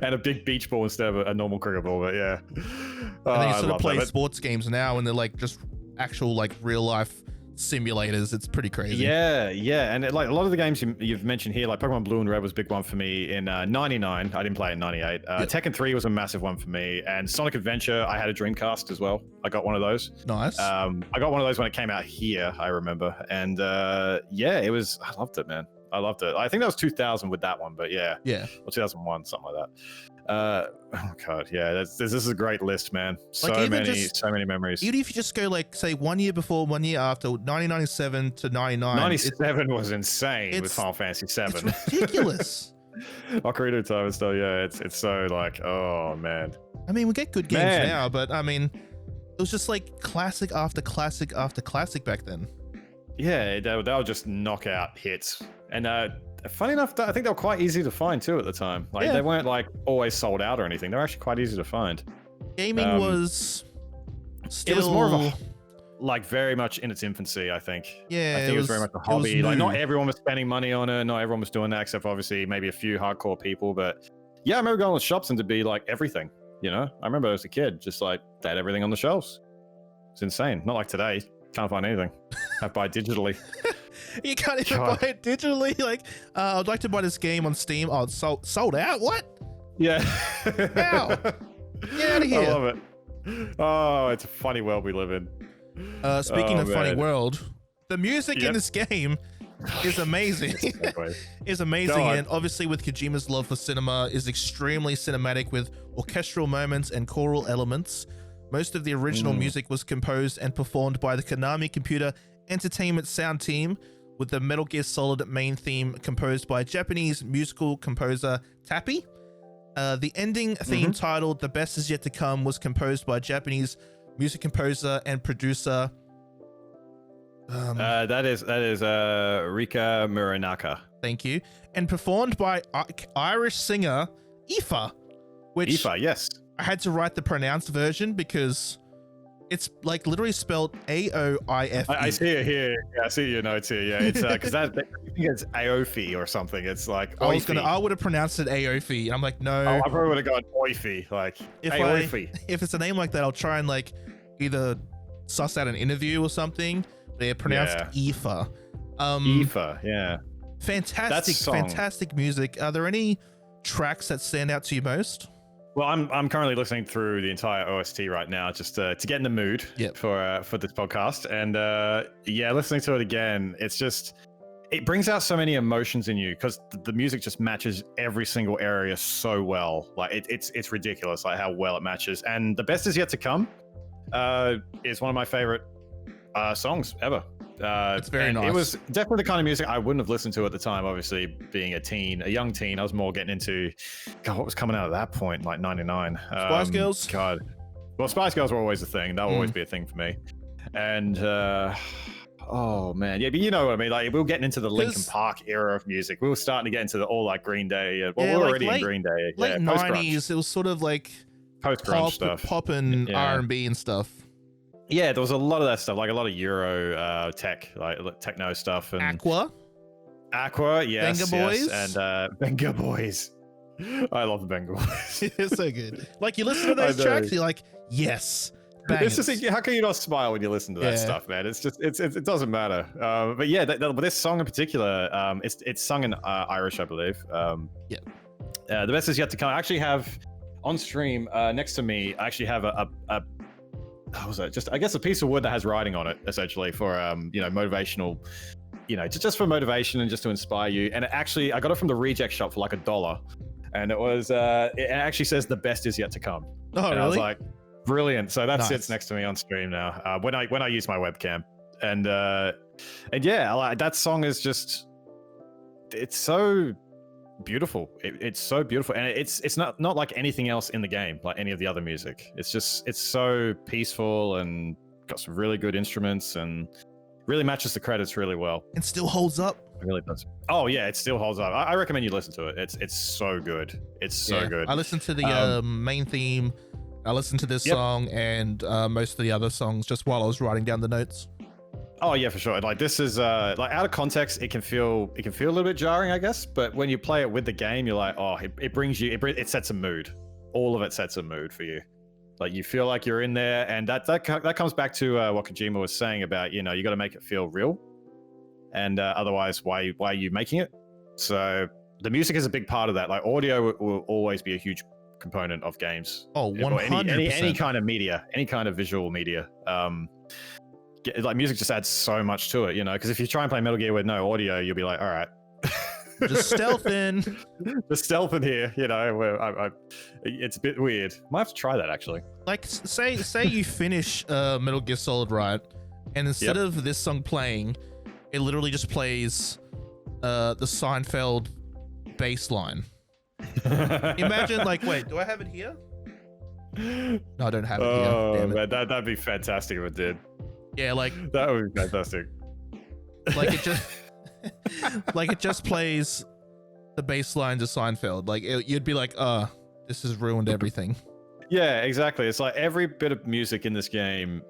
Speaker 2: And a big beach ball instead of a normal cricket ball, but yeah.
Speaker 1: And then you sort of play sports games now and they're like just actual like real life simulators. It's pretty crazy.
Speaker 2: Yeah. And like a lot of the games you've mentioned here, like Pokemon Blue and Red was a big one for me in 99. I didn't play it in 98. Tekken 3 was a massive one for me. And Sonic Adventure, I had a Dreamcast as well. I got one of those.
Speaker 1: Nice.
Speaker 2: I got one of those when it came out here, I remember. And I loved it, man. I loved it. I think that was 2000 with that one, but yeah. Or 2001, something like that. Oh god, yeah. This is a great list, man. So many memories.
Speaker 1: Even if you just go like say 1 year before, 1 year after, 1997 to 99.
Speaker 2: 97 was insane with Final Fantasy 7.
Speaker 1: It's ridiculous.
Speaker 2: Ocarina of Time and stuff. Yeah, it's so like, oh man.
Speaker 1: I mean, we get good games now, but I mean, it was just like classic after classic after classic back then.
Speaker 2: Yeah, they were just knockout hits. And funny enough, I think they were quite easy to find too at the time. Like they weren't like always sold out or anything. They're actually quite easy to find.
Speaker 1: Gaming was still...
Speaker 2: It was more of a like very much in its infancy, I think.
Speaker 1: Yeah,
Speaker 2: I think it was very much a hobby. Like not everyone was spending money on it. Not everyone was doing that, except for obviously maybe a few hardcore people. But yeah, I remember going to shops and to be like everything. You know, I remember as a kid, just like they had everything on the shelves. It's insane. Not like today. Can't find anything. Have to buy digitally.
Speaker 1: You can't even buy it digitally. Like, I'd like to buy this game on Steam. Oh, it's sold out. What?
Speaker 2: Yeah.
Speaker 1: How? Get out of here.
Speaker 2: I love it. Oh, it's a funny world we live in.
Speaker 1: Speaking of funny world, the music in this game is amazing. Is amazing, and obviously with Kojima's love for cinema is extremely cinematic with orchestral moments and choral elements. Most of the original music was composed and performed by the Konami Computer Entertainment Sound Team, with the Metal Gear Solid main theme composed by Japanese musical composer Tappy. The ending theme titled The Best Is Yet to Come was composed by Japanese music composer and producer.
Speaker 2: That is Rika Muranaka.
Speaker 1: Thank you. And performed by Irish singer Aoife, which
Speaker 2: yes.
Speaker 1: I had to write the pronounced version because it's like literally spelled Aoife.
Speaker 2: I see it here. Yeah, I see your notes here. Yeah, it's because I think it's Aoife or something. It's like
Speaker 1: I would have pronounced it Aoife. And I'm like, no.
Speaker 2: I probably would have gone Oife. Like Aoife.
Speaker 1: If it's a name like that, I'll try and like either suss out an interview or something. They're pronounced Aoife.
Speaker 2: Aoife, yeah.
Speaker 1: Fantastic music. Are there any tracks that stand out to you most?
Speaker 2: Well, I'm currently listening through the entire OST right now, just to get in the mood for this podcast. And listening to it again, it brings out so many emotions in you because the music just matches every single area so well. Like it's ridiculous, like how well it matches. And The Best Is Yet to Come is one of my favorite songs ever.
Speaker 1: It's very nice.
Speaker 2: It was definitely the kind of music I wouldn't have listened to at the time. Obviously, being a young teen, I was more getting into what was coming out at that point, like 99.
Speaker 1: Spice Girls.
Speaker 2: God, well, Spice Girls were always a thing. That will always be a thing for me. And oh man, yeah, but you know what I mean. Like we were getting into the Linkin Park era of music. We were starting to get into all like Green Day. Well, we were already in Green Day.
Speaker 1: Late 90s. It was sort of like
Speaker 2: post-grunge stuff,
Speaker 1: pop and R&B and stuff.
Speaker 2: Yeah, there was a lot of that stuff, like a lot of Euro tech, like techno stuff. And
Speaker 1: Aqua,
Speaker 2: yes.
Speaker 1: Benga Boys.
Speaker 2: And Benga Boys. I love the Benga Boys.
Speaker 1: It's so good. Like you listen to those tracks, you're like, yes.
Speaker 2: It's just, how can you not smile when you listen to that stuff, man? It's just, it doesn't matter. But yeah, but this song in particular, it's sung in Irish, I believe. The Best Is Yet to Come. I actually have on stream next to me. I actually have a how was that? Just I guess a piece of wood that has writing on it, essentially for motivational, just for motivation and just to inspire you. And I got it from the reject shop for like $1, and it was it actually says The Best Is Yet to Come.
Speaker 1: Oh,
Speaker 2: and
Speaker 1: really?
Speaker 2: I was like, brilliant. So that sits next to me on stream now when I use my webcam, and yeah, that song is just, it's so beautiful. It's so beautiful, and it's not like anything else in the game, like any of the other music. It's so peaceful and got some really good instruments and really matches the credits really well.
Speaker 1: And still holds up.
Speaker 2: It really does. Oh yeah, it still holds up. I recommend you listen to it. It's so good. It's so good.
Speaker 1: I listened to the main theme. I listened to this song and most of the other songs just while I was writing down the notes.
Speaker 2: Oh yeah, for sure. Like this is like out of context, it can feel a little bit jarring, I guess. But when you play it with the game, you're like, oh, it sets a mood. All of it sets a mood for you. Like you feel like you're in there, and that comes back to what Kojima was saying about, you got to make it feel real, and otherwise, why are you making it? So the music is a big part of that. Like audio will always be a huge component of games.
Speaker 1: Oh, 100%.
Speaker 2: Any kind of media, any kind of visual media. Like music just adds so much to it, because if you try and play Metal Gear with no audio, you'll be like, all right.
Speaker 1: Just stealthing.
Speaker 2: Just stealthing here, where it's a bit weird. Might have to try that actually.
Speaker 1: Like, say you finish Metal Gear Solid, right? And instead of this song playing, it literally just plays the Seinfeld bass line. Imagine, like, wait, do I have it here? No, I don't have it here. Damn it.
Speaker 2: Man, that'd be fantastic if it did.
Speaker 1: Yeah, like
Speaker 2: that would be fantastic.
Speaker 1: Like it just plays the bass lines of Seinfeld. Like you'd be like, this has ruined everything.
Speaker 2: Yeah, exactly. It's like every bit of music in this game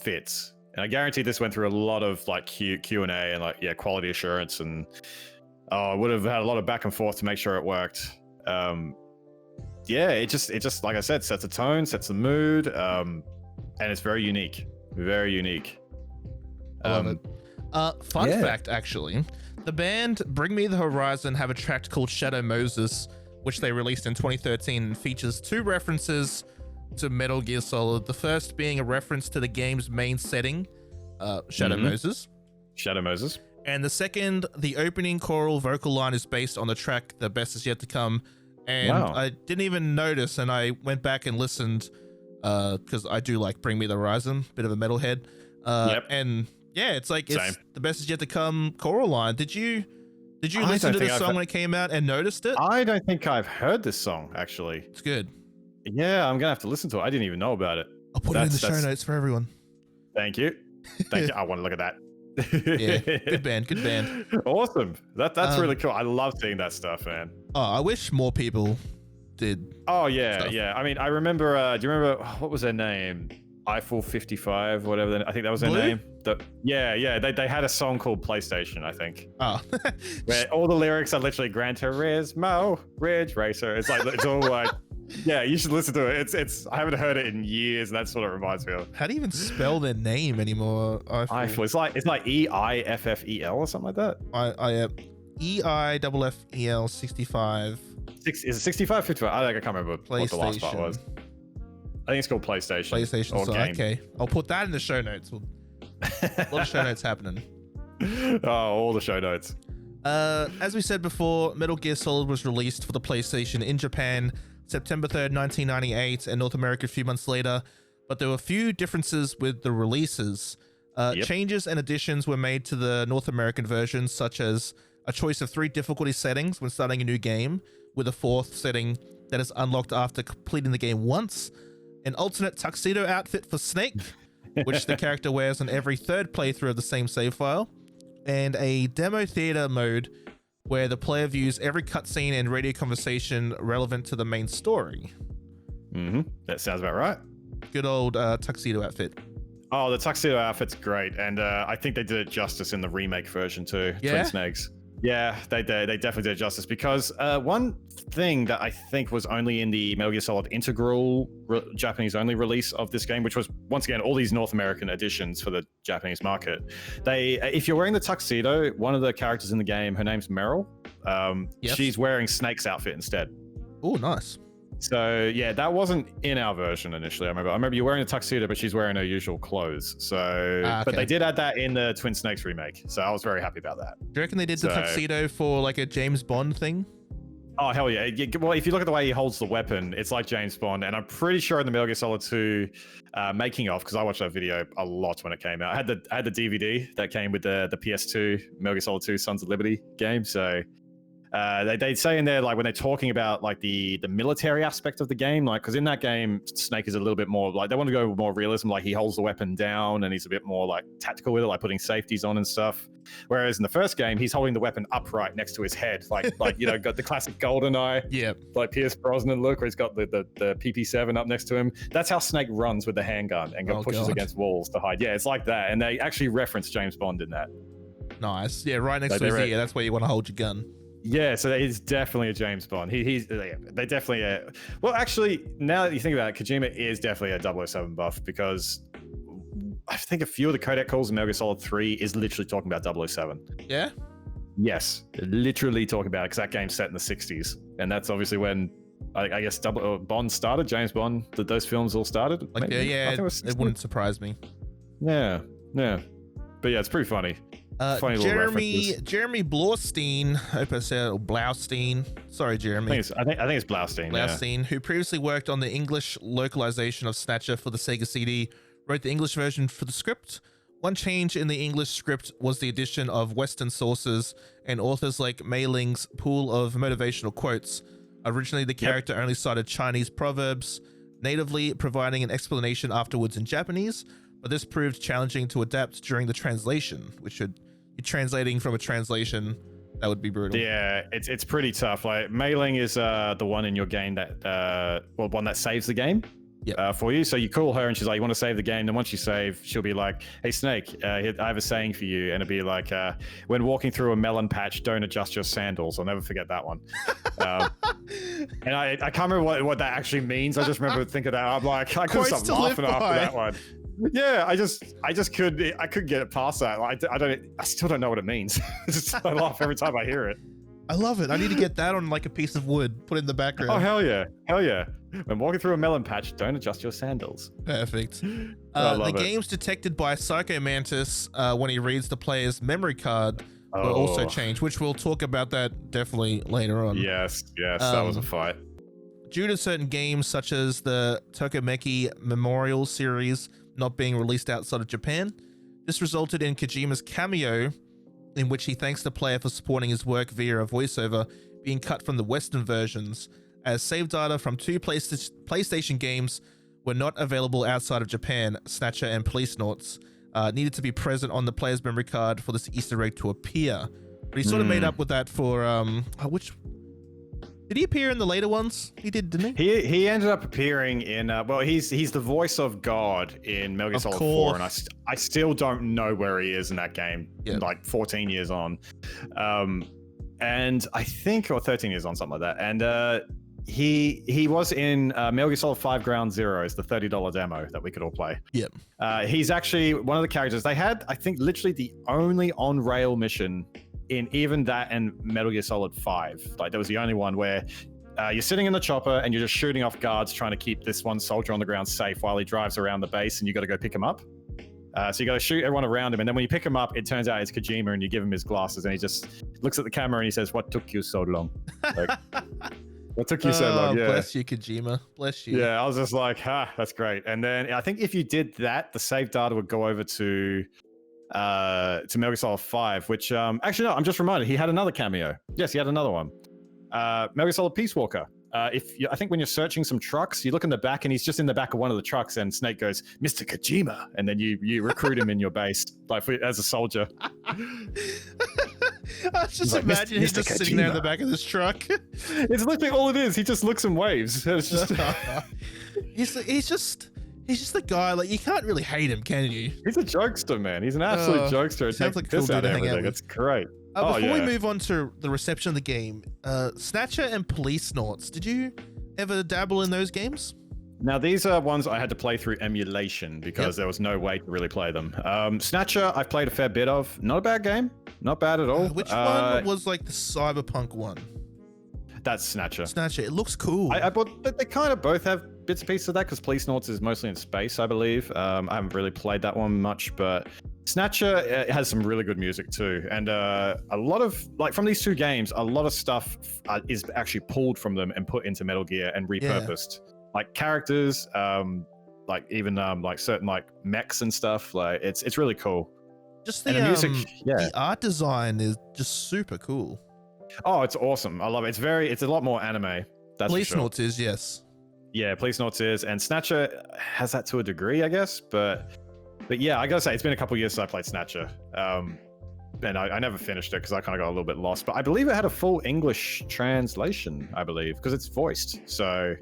Speaker 2: fits, and I guarantee this went through a lot of like Q&A and like quality assurance, and would have had a lot of back and forth to make sure it worked. It just like I said, sets a tone, sets the mood, and it's very unique. Very unique.
Speaker 1: I love it. Fun fact, actually, the band Bring Me the Horizon have a track called Shadow Moses, which they released in 2013 and features 2 references to Metal Gear Solid. The first being a reference to the game's main setting, Shadow Moses.
Speaker 2: Shadow Moses.
Speaker 1: And the second, the opening choral vocal line is based on the track The Best Is Yet to Come. And I didn't even notice, and I went back and listened because I do like Bring Me the Horizon, bit of a metalhead. And yeah, it's like it's The Best Is Yet to Come choral line. Did you listen to this song when it came out and noticed it?
Speaker 2: I don't think I've heard this song actually.
Speaker 1: It's good.
Speaker 2: Yeah, I'm gonna have to listen to it. I didn't even know about it.
Speaker 1: I'll put it in the show notes for everyone.
Speaker 2: Thank you. I want to look at that.
Speaker 1: Yeah, good band.
Speaker 2: Awesome. That's really cool. I love seeing that stuff, man.
Speaker 1: Oh, I wish more people did.
Speaker 2: Oh yeah, yeah. I mean, I remember. Do you remember what was their name? Eiffel 55, whatever. I think that was their name. Yeah. They had a song called PlayStation, I think.
Speaker 1: Oh.
Speaker 2: Where all the lyrics are literally Gran Turismo, Ridge Racer. It's like it's all like. Yeah, you should listen to it. It's I haven't heard it in years, and that's what it reminds me of.
Speaker 1: How do you even spell their name anymore?
Speaker 2: Eiffel. It's like EIFFEL or something like that.
Speaker 1: EIFFEL 65.
Speaker 2: Is it 65, 55? I can't remember what the last part was. I think it's called PlayStation.
Speaker 1: PlayStation. So, okay, I'll put that in the show notes. A lot of show notes happening.
Speaker 2: Oh, all the show notes.
Speaker 1: As we said before, Metal Gear Solid was released for the PlayStation in Japan September 3rd, 1998, and North America a few months later, but there were a few differences with the releases. Changes and additions were made to the North American version, such as a choice of 3 difficulty settings when starting a new game, with a 4th setting that is unlocked after completing the game once, an alternate tuxedo outfit for Snake, which the character wears on every 3rd playthrough of the same save file, and a demo theater mode where the player views every cutscene and radio conversation relevant to the main story.
Speaker 2: That sounds about right.
Speaker 1: Good old tuxedo outfit.
Speaker 2: Oh, the tuxedo outfit's great, and I think they did it justice in the remake version too.
Speaker 1: Yeah?
Speaker 2: Twin Snakes. Yeah, they definitely did it justice, because one thing that I think was only in the Metal Gear Solid integral Japanese only release of this game, which was once again all these North American editions for the Japanese market. If you're wearing the tuxedo, one of the characters in the game, her name's Meryl. She's wearing Snake's outfit instead.
Speaker 1: Oh, nice.
Speaker 2: So yeah, that wasn't in our version initially. I remember you're wearing a tuxedo, but she's wearing her usual clothes. So, but they did add that in the Twin Snakes remake. So I was very happy about that.
Speaker 1: Do you reckon they did the tuxedo for like a James Bond thing?
Speaker 2: Oh hell yeah! Well, if you look at the way he holds the weapon, it's like James Bond, and I'm pretty sure in the Metal Gear Solid 2 making of, because I watched that video a lot when it came out. I had the DVD that came with the PS2 Metal Gear Solid 2 Sons of Liberty game. So They say in there, like when they're talking about like the military aspect of the game, like because in that game Snake is a little bit more like they want to go with more realism, like he holds the weapon down and he's a bit more like tactical with it, like putting safeties on and stuff. Whereas in the first game, he's holding the weapon upright next to his head, like got the classic GoldenEye, like Pierce Brosnan look, where he's got the PP7 up next to him. That's how Snake runs with the handgun and pushes against walls to hide. Yeah, it's like that, and they actually reference James Bond in that.
Speaker 1: Nice, yeah, right next to his ear. That's where you want to hold your gun.
Speaker 2: Yeah, so it's definitely a James Bond. They definitely. Well, actually, now that you think about it, Kojima is definitely a 007 buff because I think a few of the codec calls in Metal Gear Solid 3 is literally talking about 007.
Speaker 1: Yeah?
Speaker 2: Yes, literally talking about it because that game's set in the 60s. And that's obviously when, I guess, Bond started, James Bond, those films all started.
Speaker 1: Like, it wouldn't surprise me.
Speaker 2: Yeah. But yeah, it's pretty funny. Funny
Speaker 1: Jeremy Blaustein, I hope I said Blaustein. Sorry, Jeremy.
Speaker 2: I think it's Blaustein.
Speaker 1: Blaustein, who previously worked on the English localization of Snatcher for the Sega CD, wrote the English version for the script. One change in the English script was the addition of Western sources and authors like Mei Ling's pool of motivational quotes. Originally, the character only cited Chinese proverbs, natively providing an explanation afterwards in Japanese, but this proved challenging to adapt during the translation, which should be translating from a translation. That would be brutal. Yeah,
Speaker 2: it's pretty tough. Like Mei Ling is the one in your game that one that saves the game. For you. So you call her and she's like, you want to save the game? Then once you save, she'll be like, hey, Snake, I have a saying for you. And it'll be like, when walking through a melon patch, don't adjust your sandals. I'll never forget that one. And I can't remember what that actually means. I just remember thinking that. I'm like, I couldn't stop laughing after that one. Yeah, I couldn't get it past that. I still don't know what it means. I laugh every time I hear it.
Speaker 1: I love it. I need to get that on like a piece of wood, put it in the background.
Speaker 2: Oh, hell yeah. When walking through a melon patch, don't adjust your sandals.
Speaker 1: Perfect. The games detected by Psycho Mantis when he reads the player's memory card will also change, which we'll talk about that definitely later on.
Speaker 2: Yes, that was a fight.
Speaker 1: Due to certain games such as the Tokameki Memorial series not being released outside of Japan, this resulted in Kojima's cameo, in which he thanks the player for supporting his work via a voiceover, being cut from the Western versions, as save data from two PlayStation games were not available outside of Japan. Snatcher and Police Noughts needed to be present on the player's memory card for this Easter egg to appear. But he sort of made up with that for which did he appear in the later ones? He did, didn't he?
Speaker 2: He ended up appearing in he's the voice of God in Metal Gear Solid 4, and I still don't know where he is in that game. Like 14 years on, and I think, or 13 years on, something like that. And he was in Metal Gear Solid 5 Ground Zeroes, the $30 demo that we could all play. He's actually one of the characters. They had, I think, literally the only on-rail mission in even that and Metal Gear Solid 5. Like, there was the only one where you're sitting in the chopper and you're just shooting off guards trying to keep this one soldier on the ground safe while he drives around the base, and you got to go pick him up. So you got to shoot everyone around him, and then when you pick him up, it turns out it's Kojima, and you give him his glasses, and he just looks at the camera and he says, "What took you so long?" Like, what took you so long? Yeah.
Speaker 1: Bless you, Kojima. Bless you.
Speaker 2: Yeah, I was just like, that's great. And then I think if you did that, the save data would go over to Metal Gear Solid 5, which actually no, I'm just reminded he had another cameo. Yes, he had another one. Metal Gear Solid Peace Walker. I think when you're searching some trucks, you look in the back and he's just in the back of one of the trucks, and Snake goes, "Mr. Kojima," and then you recruit him in your base, like as a soldier.
Speaker 1: I was just imagining him just sitting there in the back of this truck.
Speaker 2: It's literally all it is. He just looks and waves. It's just
Speaker 1: he's just the guy. Like, you can't really hate him, can you?
Speaker 2: He's a jokester, man. He's an absolute jokester.
Speaker 1: Sounds like a cool dude to hang out with.
Speaker 2: It's great.
Speaker 1: Before we move on to the reception of the game, Snatcher and Police Noughts, did you ever dabble in those games?
Speaker 2: Now, these are ones I had to play through emulation because there was no way to really play them. Snatcher, I've played a fair bit of. Not a bad game. Not bad at all.
Speaker 1: Which one was like the cyberpunk one?
Speaker 2: That's Snatcher.
Speaker 1: Snatcher. It looks cool.
Speaker 2: They kind of both have bits and pieces of that because Police Noughts is mostly in space, I believe. I haven't really played that one much, but Snatcher has some really good music too. And a lot of, like, from these two games, a lot of stuff is actually pulled from them and put into Metal Gear and repurposed. Yeah. Like characters, like even like certain like mechs and stuff. Like it's really cool.
Speaker 1: Just the music, the art design is just super cool.
Speaker 2: Oh, it's awesome. I love it. It's a lot more anime. That's
Speaker 1: Police
Speaker 2: for sure.
Speaker 1: Notes is, yes.
Speaker 2: Yeah, Police Notes is, and Snatcher has that to a degree, I guess. But yeah, I gotta say, it's been a couple years since I played Snatcher. And I never finished it because I kind of got a little bit lost. But I believe it had a full English translation, I believe, because it's voiced. So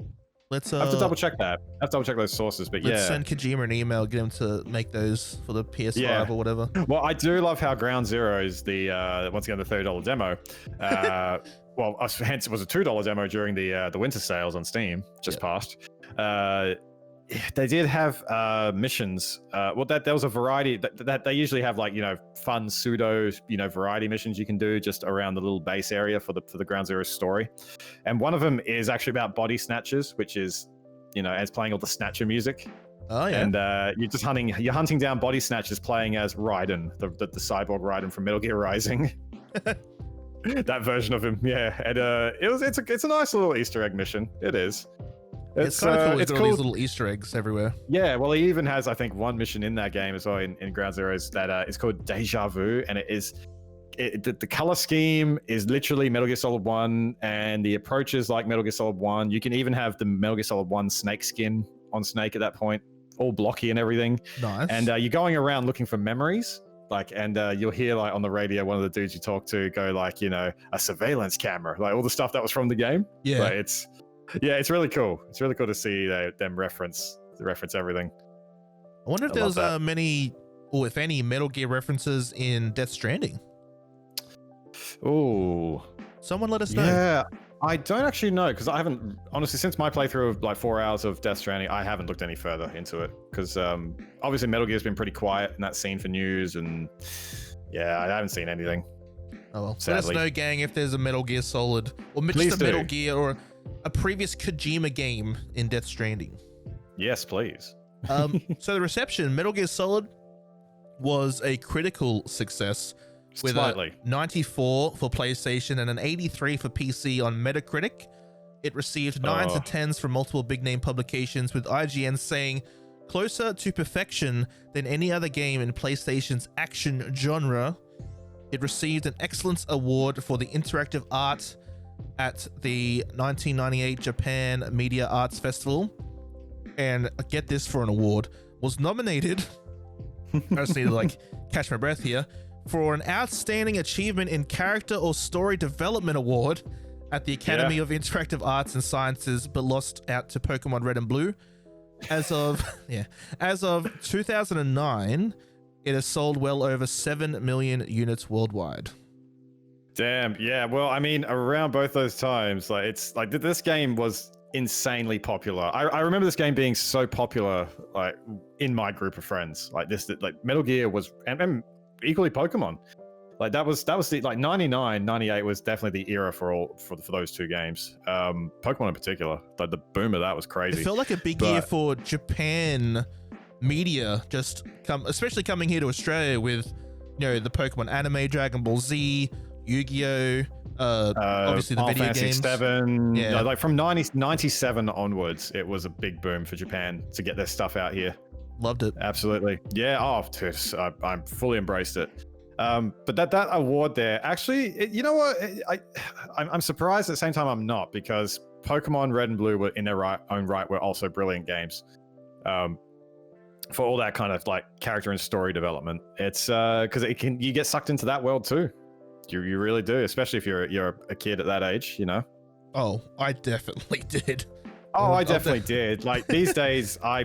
Speaker 1: Let's
Speaker 2: I have to double check that. I have to double check those sources. But
Speaker 1: let's
Speaker 2: yeah,
Speaker 1: send Kojima an email, get him to make those for the PS5 or whatever.
Speaker 2: Well, I do love how Ground Zero is the once again the $30 demo. Well, hence it was a $2 demo during the winter sales on Steam just passed. They did have missions. Well, there was a variety that they usually have, like, fun pseudo variety missions you can do just around the little base area for the Ground Zero story. And one of them is actually about body snatchers, which is as playing all the Snatcher music.
Speaker 1: Oh yeah.
Speaker 2: And you're hunting down body snatchers playing as Raiden, the cyborg Raiden from Metal Gear Rising. That version of him, yeah. And it's a nice little Easter egg mission. It is.
Speaker 1: It's kind of cool. It's got all these little Easter eggs everywhere.
Speaker 2: Yeah, well, he even has, I think, one mission in that game as well in Ground Zeroes that is called Deja Vu, and the color scheme is literally Metal Gear Solid 1, and the approach is like Metal Gear Solid 1. You can even have the Metal Gear Solid 1 Snake skin on Snake at that point, all blocky and everything.
Speaker 1: Nice.
Speaker 2: And you're going around looking for memories. And you'll hear, like, on the radio, one of the dudes you talk to go, like, a surveillance camera, like all the stuff that was from the game.
Speaker 1: Yeah.
Speaker 2: Like, it's really cool. It's really cool to see them reference everything.
Speaker 1: I wonder if there's many, or if any, Metal Gear references in Death Stranding.
Speaker 2: Oh,
Speaker 1: someone let us know.
Speaker 2: Yeah, I don't actually know, because I haven't, honestly, since my playthrough of like 4 hours of Death Stranding, I haven't looked any further into it, because obviously Metal Gear's been pretty quiet in that scene for news, and yeah, I haven't seen anything.
Speaker 1: Oh well,
Speaker 2: sadly.
Speaker 1: Let us know, gang, if there's a Metal Gear Solid, or
Speaker 2: Please
Speaker 1: just a
Speaker 2: do.
Speaker 1: Metal Gear, or a previous Kojima game in Death Stranding.
Speaker 2: Yes, please.
Speaker 1: So the reception, Metal Gear Solid was a critical success, with
Speaker 2: Slightly.
Speaker 1: a 94 for PlayStation and an 83 for PC on Metacritic. It received 9s and 10s from multiple big-name publications, with IGN saying, closer to perfection than any other game in PlayStation's action genre. It received an Excellence Award for the interactive art at the 1998 Japan Media Arts Festival. And get this for an award, was nominated, I just need to catch my breath here, for an Outstanding Achievement in Character or Story Development Award at the Academy of Interactive Arts and Sciences, but lost out to Pokemon Red and Blue. As of 2009, it has sold well over 7 million units worldwide.
Speaker 2: Damn, yeah. Well, I mean, around both those times, it's like this game was insanely popular. I remember this game being so popular, like, in my group of friends. Like Metal Gear was, and equally Pokemon. Like that was the 99, 98 was definitely the era for those two games. Pokemon in particular, like the boom of that was crazy.
Speaker 1: It felt like a big year for Japan media, especially coming here to Australia with, the Pokemon anime, Dragon Ball Z, Yu-Gi-Oh, obviously the
Speaker 2: Final
Speaker 1: video
Speaker 2: Fantasy
Speaker 1: games.
Speaker 2: 7.
Speaker 1: Yeah.
Speaker 2: Like from 97 onwards, it was a big boom for Japan to get their stuff out here.
Speaker 1: Loved it.
Speaker 2: Absolutely. Yeah. Oh, dude, I'm fully embraced it. But that award there, actually, you know what? I'm surprised at the same time I'm not, because Pokemon Red and Blue were in their own right were also brilliant games. For all that kind of like character and story development, it's because you get sucked into that world too. You really do, especially if you're a kid at that age,
Speaker 1: Oh, I definitely did.
Speaker 2: Oh, I definitely did. Like these days, I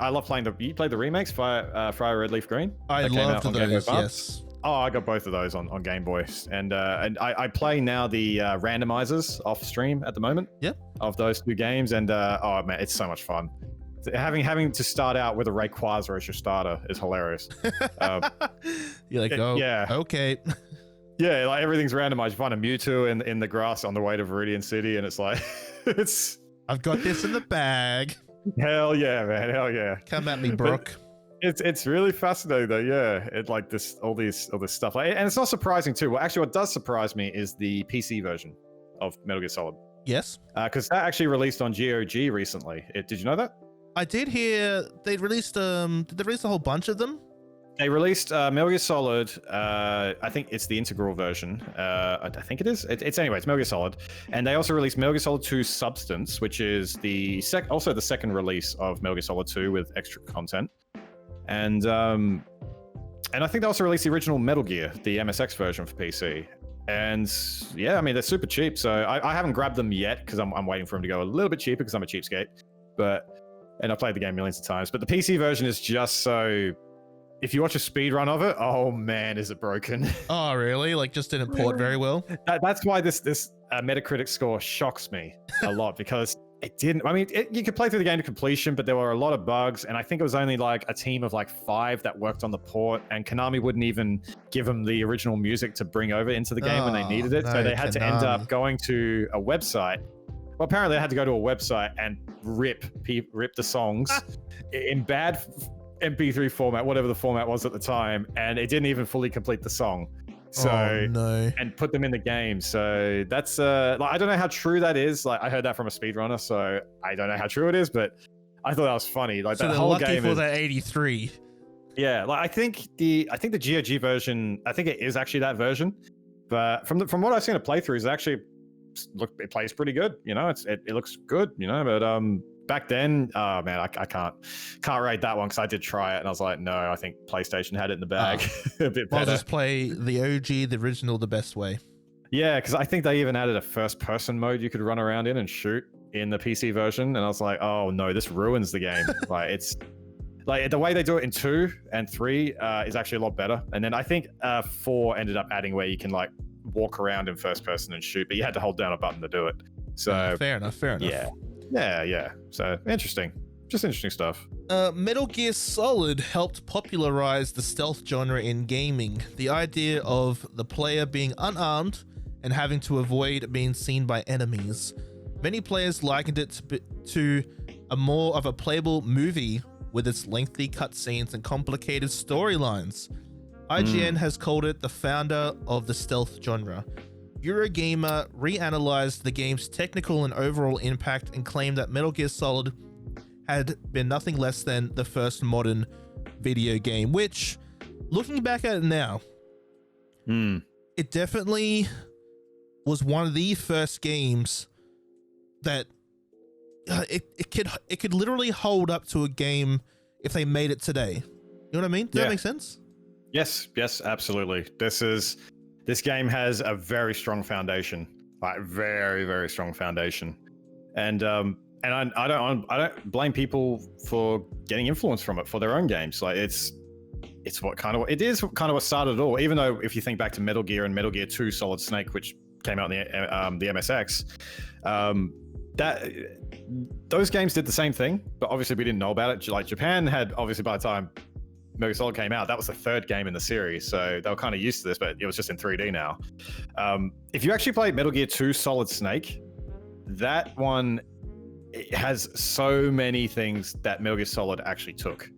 Speaker 2: love playing you played the remakes, Fire Red, Leaf Green?
Speaker 1: I loved those, yes.
Speaker 2: Oh, I got both of those on Game Boy, and I play now the randomizers off stream at the moment.
Speaker 1: Yep. Of
Speaker 2: those two games, and oh man, it's so much fun. Having to start out with a Rayquaza as your starter is hilarious.
Speaker 1: You're like,
Speaker 2: yeah,
Speaker 1: okay.
Speaker 2: Yeah, like everything's randomized. You find a Mewtwo in the grass on the way to Viridian City, and it's like,
Speaker 1: I've got this in the bag.
Speaker 2: Hell yeah, man! Hell yeah!
Speaker 1: Come at me, Brooke.
Speaker 2: It's really fascinating though. Yeah, all this stuff, and it's not surprising too. Well, actually, what does surprise me is the PC version of Metal Gear Solid.
Speaker 1: Yes,
Speaker 2: because that actually released on GOG recently. Did you know that?
Speaker 1: I did hear they released. Did they release a whole bunch of them?
Speaker 2: They released Metal Gear Solid. I think it's the integral version. I think it is. It's Metal Gear Solid, and they also released Metal Gear Solid 2 Substance, which is also the second release of Metal Gear Solid 2 with extra content. And I think they also released the original Metal Gear, the MSX version for PC. And yeah, I mean, they're super cheap. So I haven't grabbed them yet because I'm waiting for them to go a little bit cheaper because I'm a cheapskate. And I played the game millions of times. But the PC version is just so... If you watch a speed run of it, oh man, is it broken.
Speaker 1: Oh, really? Like, just didn't port very well?
Speaker 2: That's why this Metacritic score shocks me a lot, because it didn't... I mean, you could play through the game to completion, but there were a lot of bugs, and I think it was only like a team of like 5 that worked on the port, and Konami wouldn't even give them the original music to bring over into the game when they needed it, so they had to end up going to a website. Well, apparently they had to go to a website and rip the songs in bad MP3 format, whatever the format was at the time, and it didn't even fully complete the song. So and put them in the game. So that's like, I don't know how true that is. Like, I heard that from a speedrunner, so I don't know how true it is, but I thought that was funny. Like, so that whole game
Speaker 1: for that 83.
Speaker 2: Yeah, like I think the GOG version, I think it is actually that version, but from what I've seen of playthroughs, it plays pretty good. You know, it looks good. You know, but back then, oh man, I can't rate that one because I did try it and I was like, no, I think PlayStation had it in the bag a bit better.
Speaker 1: I'll just play the OG, the original, the best way.
Speaker 2: Yeah, because I think they even added a first-person mode you could run around in and shoot in the PC version, and I was like, oh no, this ruins the game. Like, it's like the way they do it in 2 and 3 is actually a lot better. And then I think 4 ended up adding where you can like walk around in first person and shoot, but you had to hold down a button to do it. So
Speaker 1: fair enough.
Speaker 2: Yeah. So interesting. Just interesting stuff.
Speaker 1: Metal Gear Solid helped popularize the stealth genre in gaming. The idea of the player being unarmed and having to avoid being seen by enemies. Many players likened it to a more of a playable movie with its lengthy cutscenes and complicated storylines. IGN has called it the founder of the stealth genre. Eurogamer reanalyzed the game's technical and overall impact and claimed that Metal Gear Solid had been nothing less than the first modern video game, which, looking back at it now, it definitely was one of the first games that it could literally hold up to a game if they made it today. You know what I mean? Does that make sense? Yes,
Speaker 2: absolutely. This game has a very strong foundation, like very, very strong foundation, and I don't blame people for getting influence from it for their own games. Like it is kind of what started it all. Even though if you think back to Metal Gear and Metal Gear 2 Solid Snake, which came out in the MSX, those games did the same thing, but obviously we didn't know about it. Like Japan had, obviously by the time Metal Gear Solid came out, that was the 3rd game in the series, so they were kind of used to this, but it was just in 3D now. If you actually play Metal Gear 2 Solid Snake, that one, it has so many things that Metal Gear Solid actually took.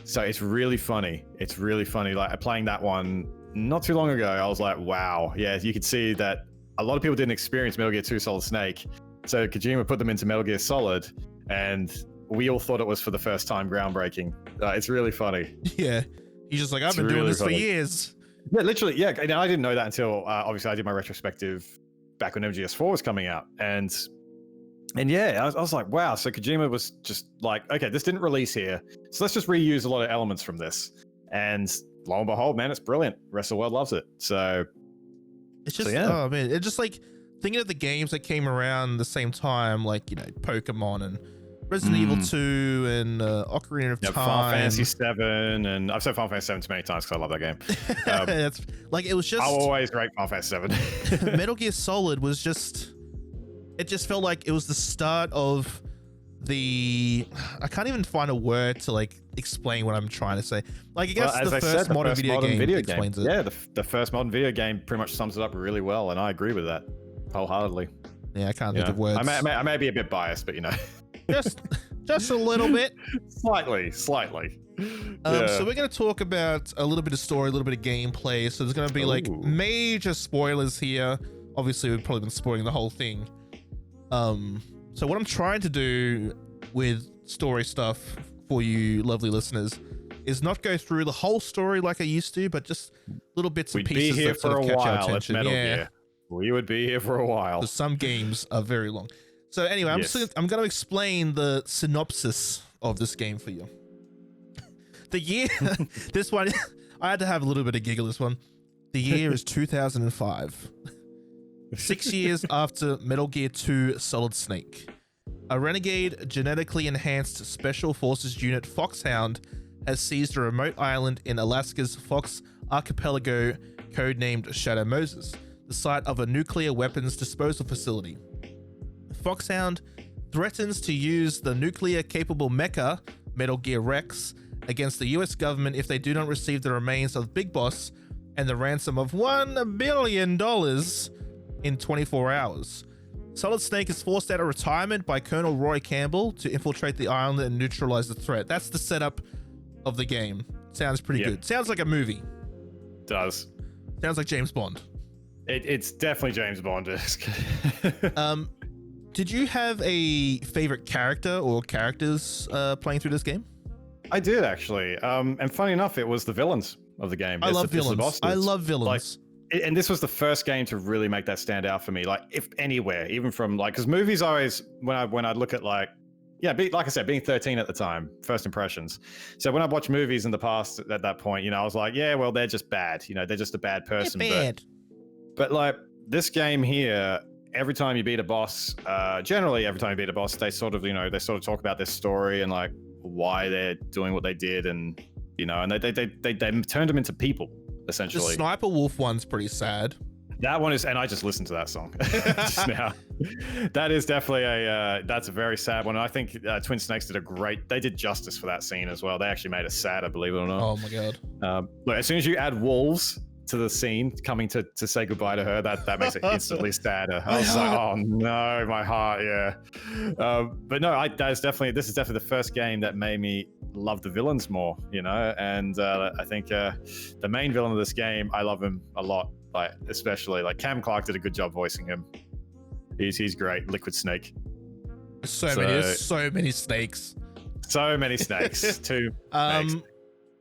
Speaker 2: So it's really funny. Like playing that one not too long ago, I was like, wow. Yeah, you could see that a lot of people didn't experience Metal Gear 2 Solid Snake. So Kojima put them into Metal Gear Solid, and we all thought it was for the first time groundbreaking. It's really funny.
Speaker 1: Yeah. He's just like, I've been doing this for years.
Speaker 2: Yeah, literally. Yeah. And I didn't know that until obviously I did my retrospective back when MGS4 was coming out. And yeah, I was like, wow. So Kojima was just like, okay, this didn't release here, so let's just reuse a lot of elements from this. And lo and behold, man, it's brilliant. The rest of the world loves it. So
Speaker 1: it's just, oh man, it's just like thinking of the games that came around the same time, like, you know, Pokemon and Resident Evil 2 and Ocarina of Time.
Speaker 2: Final Fantasy 7, and I've said Final Fantasy 7 too many times because I love that game.
Speaker 1: That's like, it was just...
Speaker 2: I'll always rate Final Fantasy 7.
Speaker 1: Metal Gear Solid was just... It just felt like it was the start of the... I can't even find a word to like explain what I'm trying to say. Like, I guess the first modern video game explains it.
Speaker 2: Yeah, the first modern video game pretty much sums it up really well, and I agree with that wholeheartely.
Speaker 1: Yeah, I can't think of words.
Speaker 2: I may be a bit biased, but you know...
Speaker 1: just a little bit.
Speaker 2: Slightly.
Speaker 1: So we're going to talk about a little bit of story, a little bit of gameplay. So there's going to be like major spoilers here. Obviously, we've probably been spoiling the whole thing. So what I'm trying to do with story stuff for you lovely listeners is not go through the whole story like I used to, but just little bits and
Speaker 2: We'd
Speaker 1: pieces
Speaker 2: be here
Speaker 1: that sort
Speaker 2: for
Speaker 1: of
Speaker 2: a
Speaker 1: catch our
Speaker 2: while at
Speaker 1: attention.
Speaker 2: Metal Gear. We would be here for a while.
Speaker 1: Because some games are very long. So anyway,
Speaker 2: Yes.
Speaker 1: I'm going to explain the synopsis of this game for you. The year, this one, I had to have a little bit of giggle this one. The year is 2005. 6 years after Metal Gear 2 Solid Snake. A renegade, genetically enhanced Special Forces unit Foxhound has seized a remote island in Alaska's Fox Archipelago, codenamed Shadow Moses, the site of a nuclear weapons disposal facility. Foxhound threatens to use the nuclear-capable mecha, Metal Gear Rex, against the US government if they do not receive the remains of Big Boss and the ransom of $1 billion in 24 hours. Solid Snake is forced out of retirement by Colonel Roy Campbell to infiltrate the island and neutralize the threat. That's the setup of the game. Sounds pretty good. Sounds like a movie.
Speaker 2: Does.
Speaker 1: Sounds like James Bond.
Speaker 2: It's definitely James Bond-esque.
Speaker 1: Did you have a favorite character or characters playing through this game?
Speaker 2: I did, actually. And funny enough, it was the villains of the game.
Speaker 1: I love villains. I love villains.
Speaker 2: And this was the first game to really make that stand out for me. Like, if anywhere, even from like, because movies always, when I look at like I said, being 13 at the time, first impressions. So when I watched movies in the past at that point, I was like, yeah, well, they're just bad. They're just a bad person.
Speaker 1: They're bad.
Speaker 2: But like this game here, every time you beat a boss, generally every time you beat a boss, they sort of talk about their story and like why they're doing what they did, and and they turned them into people. Essentially,
Speaker 1: the Sniper Wolf one's pretty sad.
Speaker 2: That one is, and I just listened to that song just now. That is definitely that's a very sad one. And I think Twin Snakes they did justice for that scene as well. They actually made it sadder, believe it or not.
Speaker 1: Oh my god.
Speaker 2: Look, as soon as you add wolves to the scene, coming to say goodbye to her, that makes it instantly sadder. I was like, oh no, my heart, yeah. But no, this is definitely the first game that made me love the villains more, and I think the main villain of this game, I love him a lot, like especially like Cam Clark did a good job voicing him. He's great. Liquid Snake.
Speaker 1: So many snakes.
Speaker 2: So many snakes. Two snakes.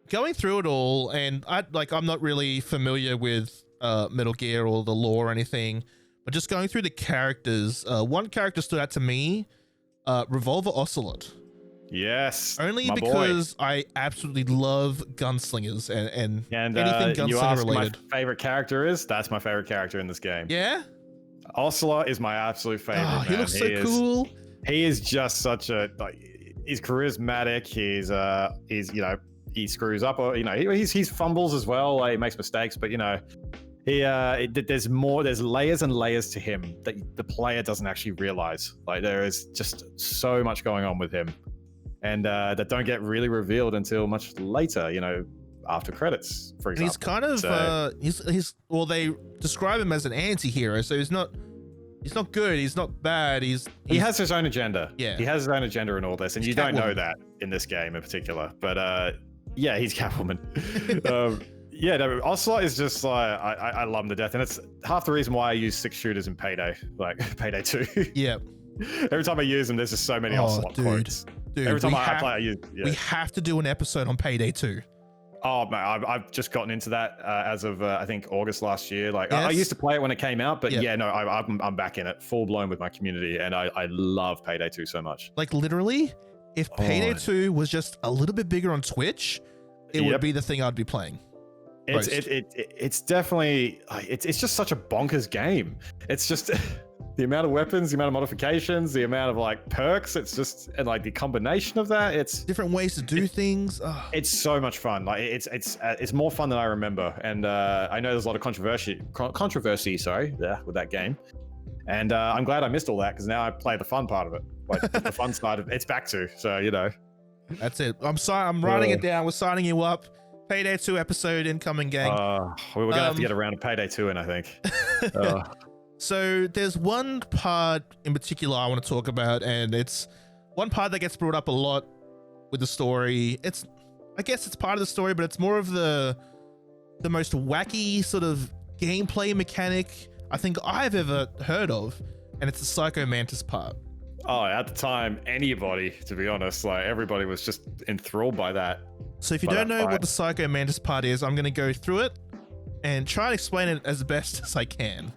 Speaker 1: Going through it all, and I'm not really familiar with Metal Gear or the lore or anything, but just going through the characters, one character stood out to me, Revolver Ocelot.
Speaker 2: Yes,
Speaker 1: only because I absolutely love gunslingers and anything gunslinger
Speaker 2: you ask
Speaker 1: related.
Speaker 2: My favorite character is? That's my favorite character in this game.
Speaker 1: Yeah,
Speaker 2: Ocelot is my absolute favorite. Oh,
Speaker 1: he looks so cool.
Speaker 2: He is just such a he's charismatic. He screws up, or he fumbles as well. Like, he makes mistakes, but there's layers and layers to him that the player doesn't actually realize. Like, there is just so much going on with him, and that don't get really revealed until much later. After credits, for example. And
Speaker 1: he's kind of they describe him as an anti-hero, so he's not good, he's not bad, he
Speaker 2: has his own agenda.
Speaker 1: Yeah,
Speaker 2: he has his own agenda in all this, and you don't know that in this game in particular, but yeah, he's Catwoman. Ocelot is just like, I love him to death, and it's half the reason why I use 6 shooters in Payday, like Payday 2.
Speaker 1: Yeah.
Speaker 2: Every time I use them, there's just so many Ocelot quotes.
Speaker 1: Dude,
Speaker 2: every time I play, I use. Yeah.
Speaker 1: We have to do an episode on Payday 2.
Speaker 2: Oh man, I've just gotten into that as of I think August last year. Like, yes. I used to play it when it came out, but I'm back in it, full blown with my community, and I love Payday 2 so much.
Speaker 1: Like, literally, if Payday 2 was just a little bit bigger on Twitch, it would be the thing I'd be playing.
Speaker 2: It's definitely, it's just such a bonkers game. It's just the amount of weapons, the amount of modifications, the amount of like perks. It's just, and like the combination of that. It's
Speaker 1: different ways to do things.
Speaker 2: It's so much fun. Like it's more fun than I remember. And I know there's a lot of controversy. With that game. And I'm glad I missed all that, because now I play the fun part of it. Like the fun side of it's back to. So
Speaker 1: That's it. I'm writing it down. We're signing you up. Payday 2 episode incoming, gang.
Speaker 2: We were gonna have to get around to Payday 2 in, I think.
Speaker 1: So there's one part in particular I want to talk about, and it's one part that gets brought up a lot with the story. I guess it's part of the story, but it's more of the most wacky sort of gameplay mechanic I think I've ever heard of, and it's the Psycho Mantis part.
Speaker 2: Oh, at the time, anybody, to be honest, like everybody was just enthralled by that.
Speaker 1: So if you don't know what the Psycho Mantis part is, I'm going to go through it and try and explain it as best as I can.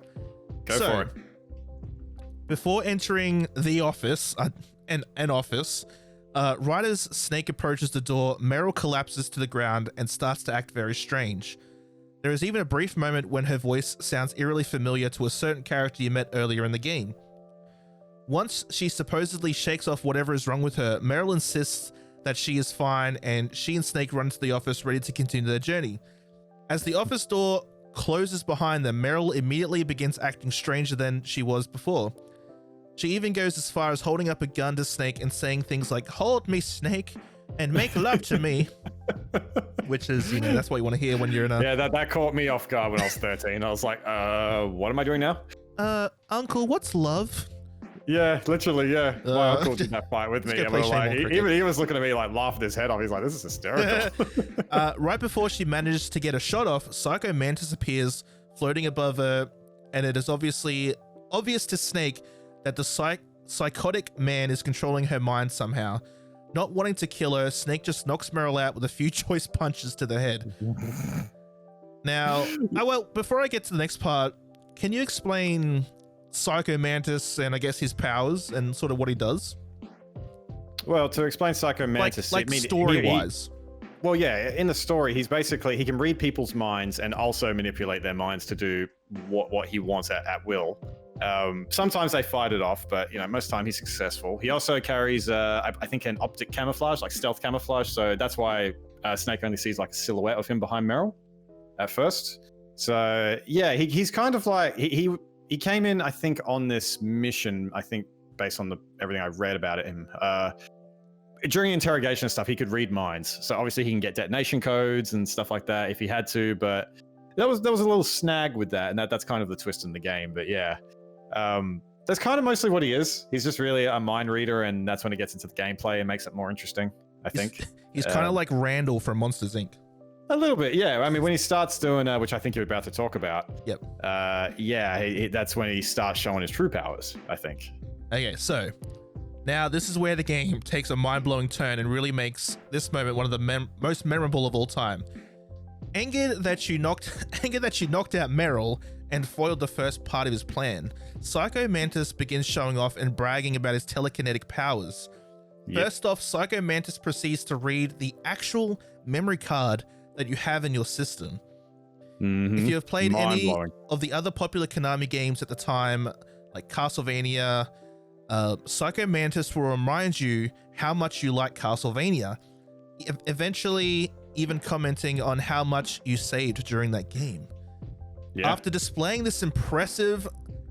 Speaker 2: Go for it.
Speaker 1: Before entering the office, an office, right as Snake approaches the door, Meryl collapses to the ground and starts to act very strange. There is even a brief moment when her voice sounds eerily familiar to a certain character you met earlier in the game. Once she supposedly shakes off whatever is wrong with her, Meryl insists that she is fine, and she and Snake run to the office ready to continue their journey. As the office door closes behind them, Meryl immediately begins acting stranger than she was before. She even goes as far as holding up a gun to Snake and saying things like, "Hold me, Snake, and make love to me," which is, you know, that's what you want to hear when you're in a...
Speaker 2: Yeah, that caught me off guard when I was 13. I was like, what am I doing now?
Speaker 1: Uncle, what's love?
Speaker 2: Yeah, literally, yeah. My uncle did that fight with me. And like, even he was looking at me like laughing his head off. He's like, this is hysterical.
Speaker 1: Right before she manages to get a shot off, Psycho Mantis appears floating above her, and it is obvious to Snake that the psychotic man is controlling her mind somehow. Not wanting to kill her, Snake just knocks Meryl out with a few choice punches to the head. Now, well, before I get to the next part, can you explain Psycho Mantis and I guess his powers and sort of what he does?
Speaker 2: Well, to explain Psycho Mantis,
Speaker 1: like story-wise.
Speaker 2: Well, yeah, in the story, he can read people's minds and also manipulate their minds to do what he wants at will. Sometimes they fight it off, but you know, most of the time he's successful. He also carries, I think, an optic camouflage, like stealth camouflage. So that's why Snake only sees like a silhouette of him behind Meryl at first. So yeah, he's kind of like he came in, I think, on this mission. I think based on everything I read about him. During interrogation and stuff, he could read minds. So obviously he can get detonation codes and stuff like that if he had to. But there was a little snag with that, and that's kind of the twist in the game. But yeah, that's kind of mostly what he is. He's just really a mind reader, and that's when it gets into the gameplay and makes it more interesting, I think.
Speaker 1: He's kind of like Randall from Monsters, Inc.
Speaker 2: A little bit, yeah. I mean, when he starts doing, which I think you're about to talk about.
Speaker 1: Yep.
Speaker 2: Yeah, that's when he starts showing his true powers, I think.
Speaker 1: Okay, so now this is where the game takes a mind-blowing turn and really makes this moment one of the most memorable of all time. Angered that you knocked out Meryl and foiled the first part of his plan, Psycho Mantis begins showing off and bragging about his telekinetic powers. Yep. First off, Psycho Mantis proceeds to read the actual memory card that you have in your system.
Speaker 2: Mm-hmm.
Speaker 1: If you have played any of the other popular Konami games at the time, like Castlevania, Psycho Mantis will remind you how much you like Castlevania, eventually even commenting on how much you saved during that game. Yeah. After displaying this impressive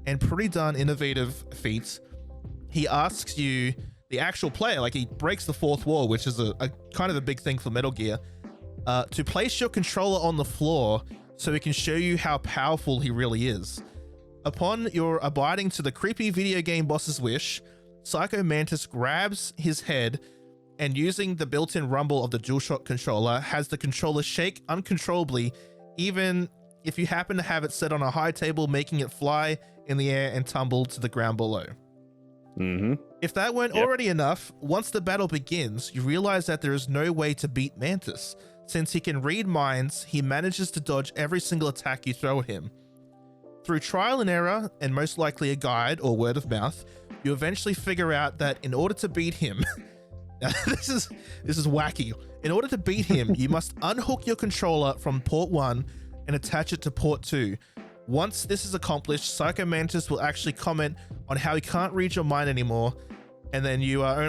Speaker 1: and pretty darn innovative feat, he asks you, the actual player, like he breaks the fourth wall, which is a kind of a big thing for Metal Gear, to place your controller on the floor so he can show you how powerful he really is. Upon your abiding to the creepy video game boss's wish, Psycho Mantis grabs his head and, using the built-in rumble of the DualShock controller, has the controller shake uncontrollably, even if you happen to have it set on a high table, making it fly in the air and tumble to the ground below.
Speaker 2: Mm-hmm.
Speaker 1: If that weren't already enough, once the battle begins, you realize that there is no way to beat Mantis. Since he can read minds, he manages to dodge every single attack you throw at him. Through trial and error, and most likely a guide or word of mouth, you eventually figure out that in order to beat him, this is wacky. In order to beat him, you must unhook your controller from port 1 and attach it to port 2. Once this is accomplished, Psycho Mantis will actually comment on how he can't read your mind anymore, and then you are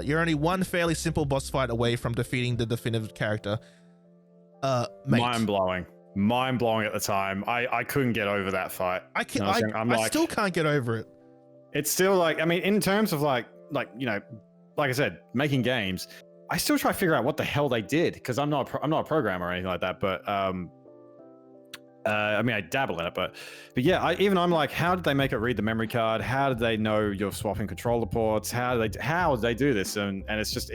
Speaker 1: you're only one fairly simple boss fight away from defeating the definitive character.
Speaker 2: Mind-blowing at the time. I couldn't get over that fight.
Speaker 1: I still can't get over it.
Speaker 2: It's still like, I mean, in terms of like you know, like I said, making games, I still try to figure out what the hell they did, because I'm not a programmer or anything like that, but I mean, I dabble in it, but yeah, I'm like, how did they make it read the memory card? How did they know you're swapping controller ports? How did they do this? And it's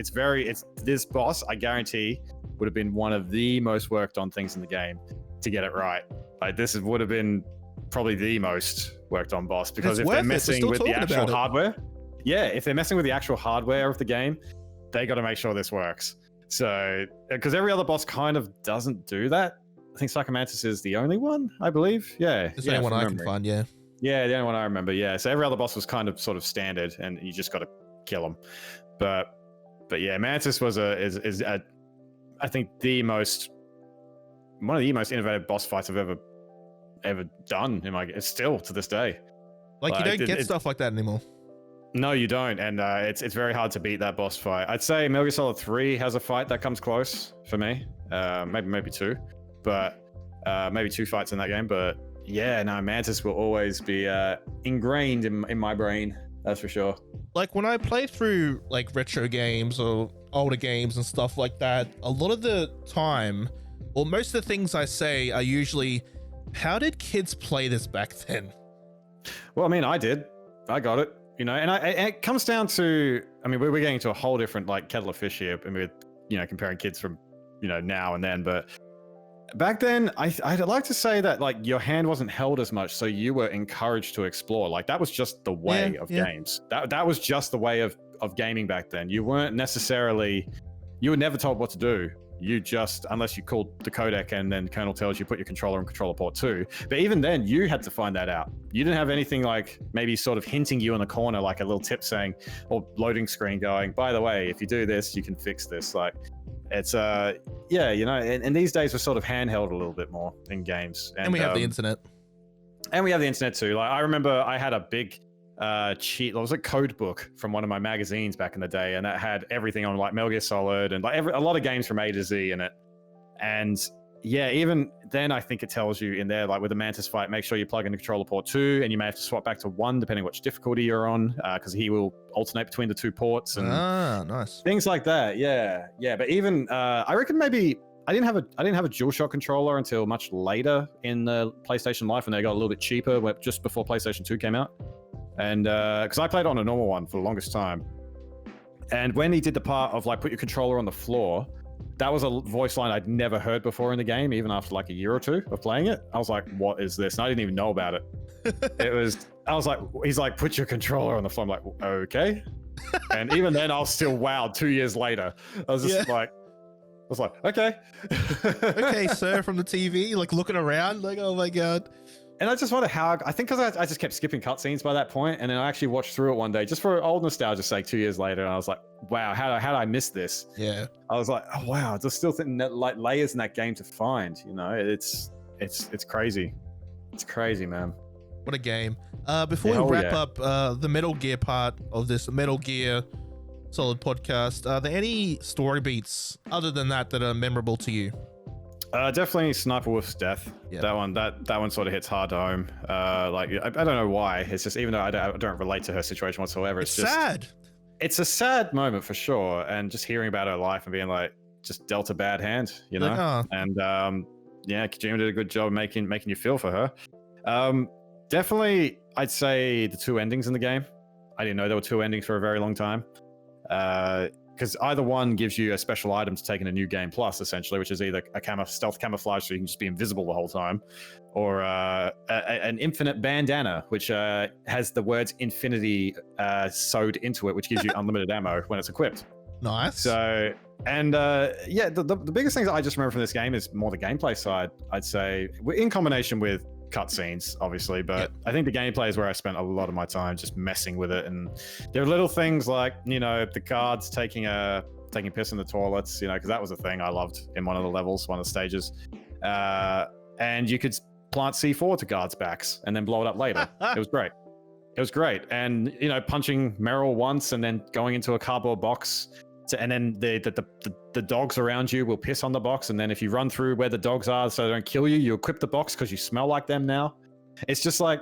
Speaker 2: this boss, I guarantee, would have been one of the most worked on things in the game to get it right. Like, would have been probably the most worked on boss, because if they're messing with the actual hardware, if they're messing with the actual hardware of the game, they got to make sure this works. So, because every other boss kind of doesn't do that. I think Psychomantis is the only one, I believe. Yeah.
Speaker 1: It's the only one I can find, yeah.
Speaker 2: Yeah, the only one I remember, yeah. So every other boss was kind of sort of standard, and you just got to kill them. But yeah, Mantis was I think one of the most innovative boss fights I've ever done it's still to this day.
Speaker 1: Like you don't get stuff like that anymore.
Speaker 2: No, you don't, and it's very hard to beat that boss fight. I'd say Metal Gear Solid 3 has a fight that comes close for me. Maybe two, but maybe two fights in that game. But yeah, no, Mantis will always be ingrained in my brain. That's for sure.
Speaker 1: Like when I play through like retro games or older games and stuff like that, a lot of the time, or most of the things I say are usually, how did kids play this back then?
Speaker 2: Well, I mean, I did. I got it. You know, and it comes down to, I mean, we're getting to a whole different like kettle of fish here, and we're, comparing kids from, now and then. But back then, I'd like to say that like your hand wasn't held as much, so you were encouraged to explore. Like that was just the way of games. That was just the way of gaming back then. You were never told what to do. You just, unless you called the codec and then Colonel tells you put your controller on controller port 2. But even then, you had to find that out. You didn't have anything like maybe sort of hinting you in the corner, like a little tip saying, or loading screen going, by the way, if you do this, you can fix this. Like it's, and these days we're sort of handheld a little bit more in games.
Speaker 1: And we have the internet.
Speaker 2: And we have the internet too. Like I remember I had a big it was a code book from one of my magazines back in the day, and that had everything on like Metal Gear Solid and like a lot of games from A to Z in it. And yeah, even then I think it tells you in there, like with the Mantis fight, make sure you plug in the controller port 2, and you may have to swap back to 1 depending which difficulty you're on, because he will alternate between the 2 ports and
Speaker 1: nice
Speaker 2: things like that. Yeah. But even I reckon maybe I didn't have a DualShock controller until much later in the PlayStation life, when they got a little bit cheaper, just before PlayStation 2 came out. And because I played on a normal one for the longest time, and when he did the part of like put your controller on the floor, that was a voice line I'd never heard before in the game, even after like a year or two of playing it. I was like, what is this? And I didn't even know about it. I was like, he's like, put your controller on the floor. I'm like, okay. And even then I was still wowed 2 years later. I was just like, okay.
Speaker 1: Okay, sir, from the TV, like looking around, like, oh my God.
Speaker 2: And I just wonder how, I think because I just kept skipping cutscenes by that point, and then I actually watched through it one day just for old nostalgia's sake 2 years later, and I was like, wow, how did I miss this?
Speaker 1: Yeah.
Speaker 2: I was like, oh wow, there's still like layers in that game to find, it's crazy. It's crazy, man.
Speaker 1: What a game. Before we wrap up the Metal Gear part of this Metal Gear Solid podcast, are there any story beats other than that are memorable to you?
Speaker 2: Definitely Sniper Wolf's death. Yeah. That one sort of hits hard to home. Like I don't know why. It's just, even though I don't relate to her situation whatsoever, it's just
Speaker 1: sad.
Speaker 2: It's a sad moment for sure, and just hearing about her life and being like, just dealt a bad hand,
Speaker 1: Like, oh.
Speaker 2: And Kojima did a good job making you feel for her. Definitely, I'd say the 2 endings in the game. I didn't know there were 2 endings for a very long time. Because either one gives you a special item to take in a new game plus, essentially, which is either a stealth camouflage so you can just be invisible the whole time, or an infinite bandana, which has the words infinity sewed into it, which gives you unlimited ammo when it's equipped.
Speaker 1: Nice.
Speaker 2: So, and the biggest things that I just remember from this game is more the gameplay side, I'd say, in combination with cutscenes, obviously, but I think the gameplay is where I spent a lot of my time just messing with it. And there are little things like, the guards taking piss in the toilets, because that was a thing I loved in one of the levels, one of the stages. And you could plant C4 to guards' backs and then blow it up later. It was great. And punching Meryl once and then going into a cardboard box. And then the dogs around you will piss on the box, and then if you run through where the dogs are so they don't kill you, you equip the box because you smell like them now. It's just like,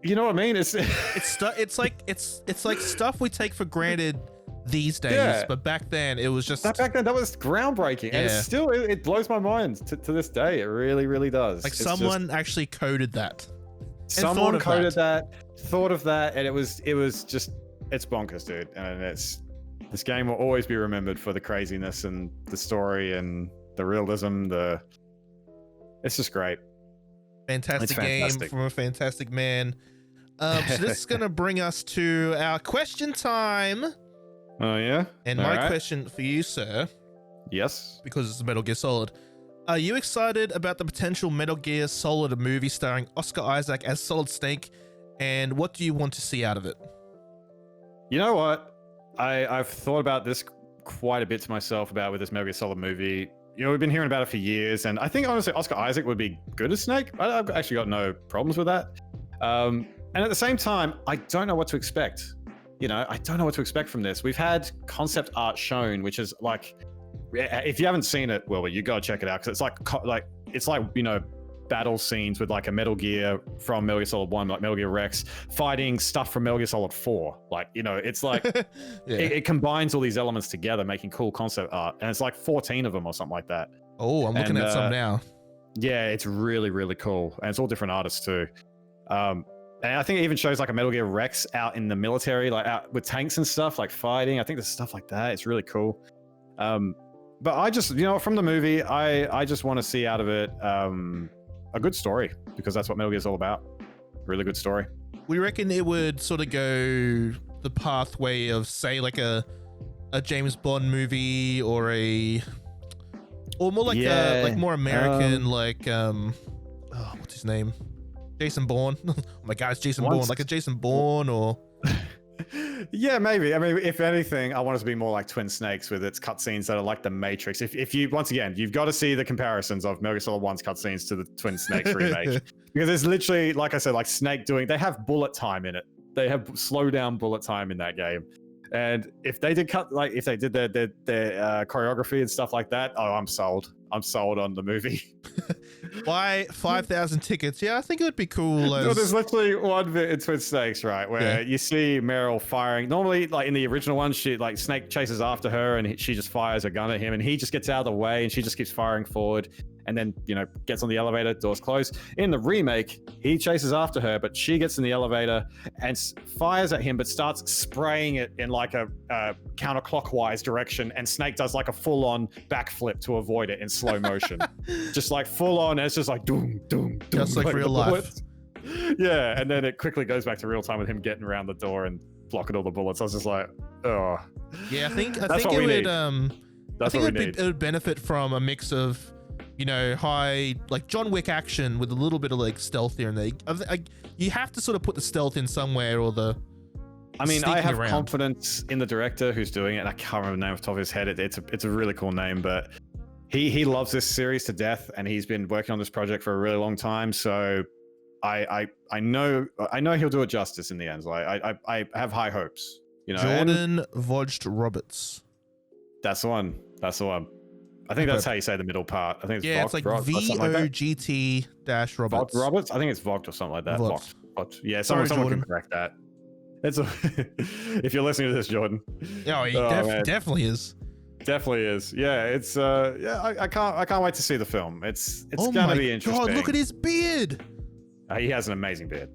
Speaker 2: you know what I mean? It's like stuff we take for granted these days, but back then it was just back then that was groundbreaking, and it's still it blows my mind to this day. It really, really does.
Speaker 1: Like someone actually coded that.
Speaker 2: Someone coded that, thought of that, and it was just, it's bonkers, dude, and this game will always be remembered for the craziness and the story and the realism. It's just great.
Speaker 1: Fantastic game from a fantastic man. So this is going to bring us to our question time.
Speaker 2: Oh, yeah?
Speaker 1: And my question for you, sir.
Speaker 2: Yes?
Speaker 1: Because it's Metal Gear Solid. Are you excited about the potential Metal Gear Solid movie starring Oscar Isaac as Solid Snake? And what do you want to see out of it?
Speaker 2: You know what? I've thought about this quite a bit to myself about with this Metal Gear Solid movie. You know, we've been hearing about it for years, and I think honestly Oscar Isaac would be good as Snake. I've actually got no problems with that. And at the same time, I don't know what to expect. You know, I don't know what to expect from this. We've had concept art shown, which is like, if you haven't seen it, Wilbur, you gotta check it out, because it's like you know, battle scenes with like a Metal Gear from Metal Gear Solid 1, like Metal Gear Rex, fighting stuff from Metal Gear Solid 4. Like, you know, it's like, it combines all these elements together, making cool concept art. And it's like 14 of them or something like that.
Speaker 1: Oh, I'm looking at some now.
Speaker 2: Yeah, it's really, really cool. And it's all different artists too. And I think it even shows like a Metal Gear Rex out in the military, like out with tanks and stuff, like fighting. I think there's stuff like that. It's really cool. But I just, you know, from the movie, I just want to see out of it a good story, because that's what Metal Gear is all about. Really good story.
Speaker 1: We reckon it would sort of go the pathway of, say, like a James Bond movie, or more like like more American, like what's his name? Jason Bourne. Oh my God, it's Jason Bourne. Like a Jason Bourne, or
Speaker 2: yeah, maybe. I mean, if anything, I want it to be more like Twin Snakes with its cutscenes that are like the Matrix. If you, once again, you've got to see the comparisons of Metal Gear Solid 1's cutscenes to the Twin Snakes remake. Because there's literally, like I said, like Snake they have bullet time in it. They have slow down bullet time in that game. And if they did their choreography and stuff like that, oh, I'm sold. I'm sold on the movie.
Speaker 1: Buy 5,000 tickets. Yeah, I think it would be cool.
Speaker 2: So there's literally one bit in Twin Snakes, right, where you see Meryl firing. Normally, like in the original one, Snake chases after her and she just fires a gun at him, and he just gets out of the way and she just keeps firing forward. And then, you know, gets on the elevator, doors close. In the remake, he chases after her, but she gets in the elevator and fires at him, but starts spraying it in like a counterclockwise direction. And Snake does like a full-on backflip to avoid it in slow motion. Just like full-on, and it's just like doom, doom, doom.
Speaker 1: Just like real life.
Speaker 2: Yeah, and then it quickly goes back to real time with him getting around the door and blocking all the bullets. I was just like, oh.
Speaker 1: Yeah, I think it would benefit from a mix of, you know, high, like John Wick action with a little bit of like stealth here and there. You have to sort of put the stealth in somewhere, or the.
Speaker 2: I mean, I have confidence in the director who's doing it, and I can't remember the name off the top of his head. It's a really cool name, but he loves this series to death, and he's been working on this project for a really long time. So I know he'll do it justice in the end. Like I have high hopes. You know,
Speaker 1: Jordan Vogt Roberts.
Speaker 2: That's the one. That's the one. I think that's how you say the middle part. I think it's
Speaker 1: Vogt, it's like VOGT Roberts.
Speaker 2: Roberts? I think it's Vogt or something like that.
Speaker 1: Vogt.
Speaker 2: Yeah, someone can correct that. If you're listening to this, Jordan.
Speaker 1: Oh, he definitely is.
Speaker 2: Definitely is. Yeah, it's I can't wait to see the film. It's gonna be interesting.
Speaker 1: God, look at his beard.
Speaker 2: He has an amazing beard.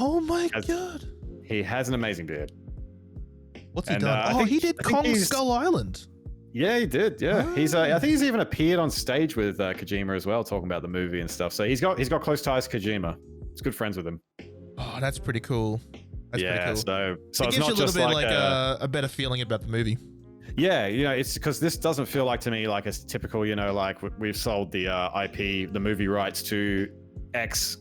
Speaker 1: Oh my God.
Speaker 2: He has an amazing beard.
Speaker 1: What's he done? He did Kong Skull Island.
Speaker 2: Yeah, he did. Yeah, I think he's even appeared on stage with Kojima as well, talking about the movie and stuff. So he's got close ties to Kojima. He's good friends with him.
Speaker 1: Oh, that's pretty cool. That's pretty cool.
Speaker 2: So
Speaker 1: it gives
Speaker 2: it's not
Speaker 1: you a little
Speaker 2: just
Speaker 1: bit like a better feeling about the movie.
Speaker 2: Yeah, you know, it's because this doesn't feel like to me like a typical, you know, like we've sold the IP, the movie rights to X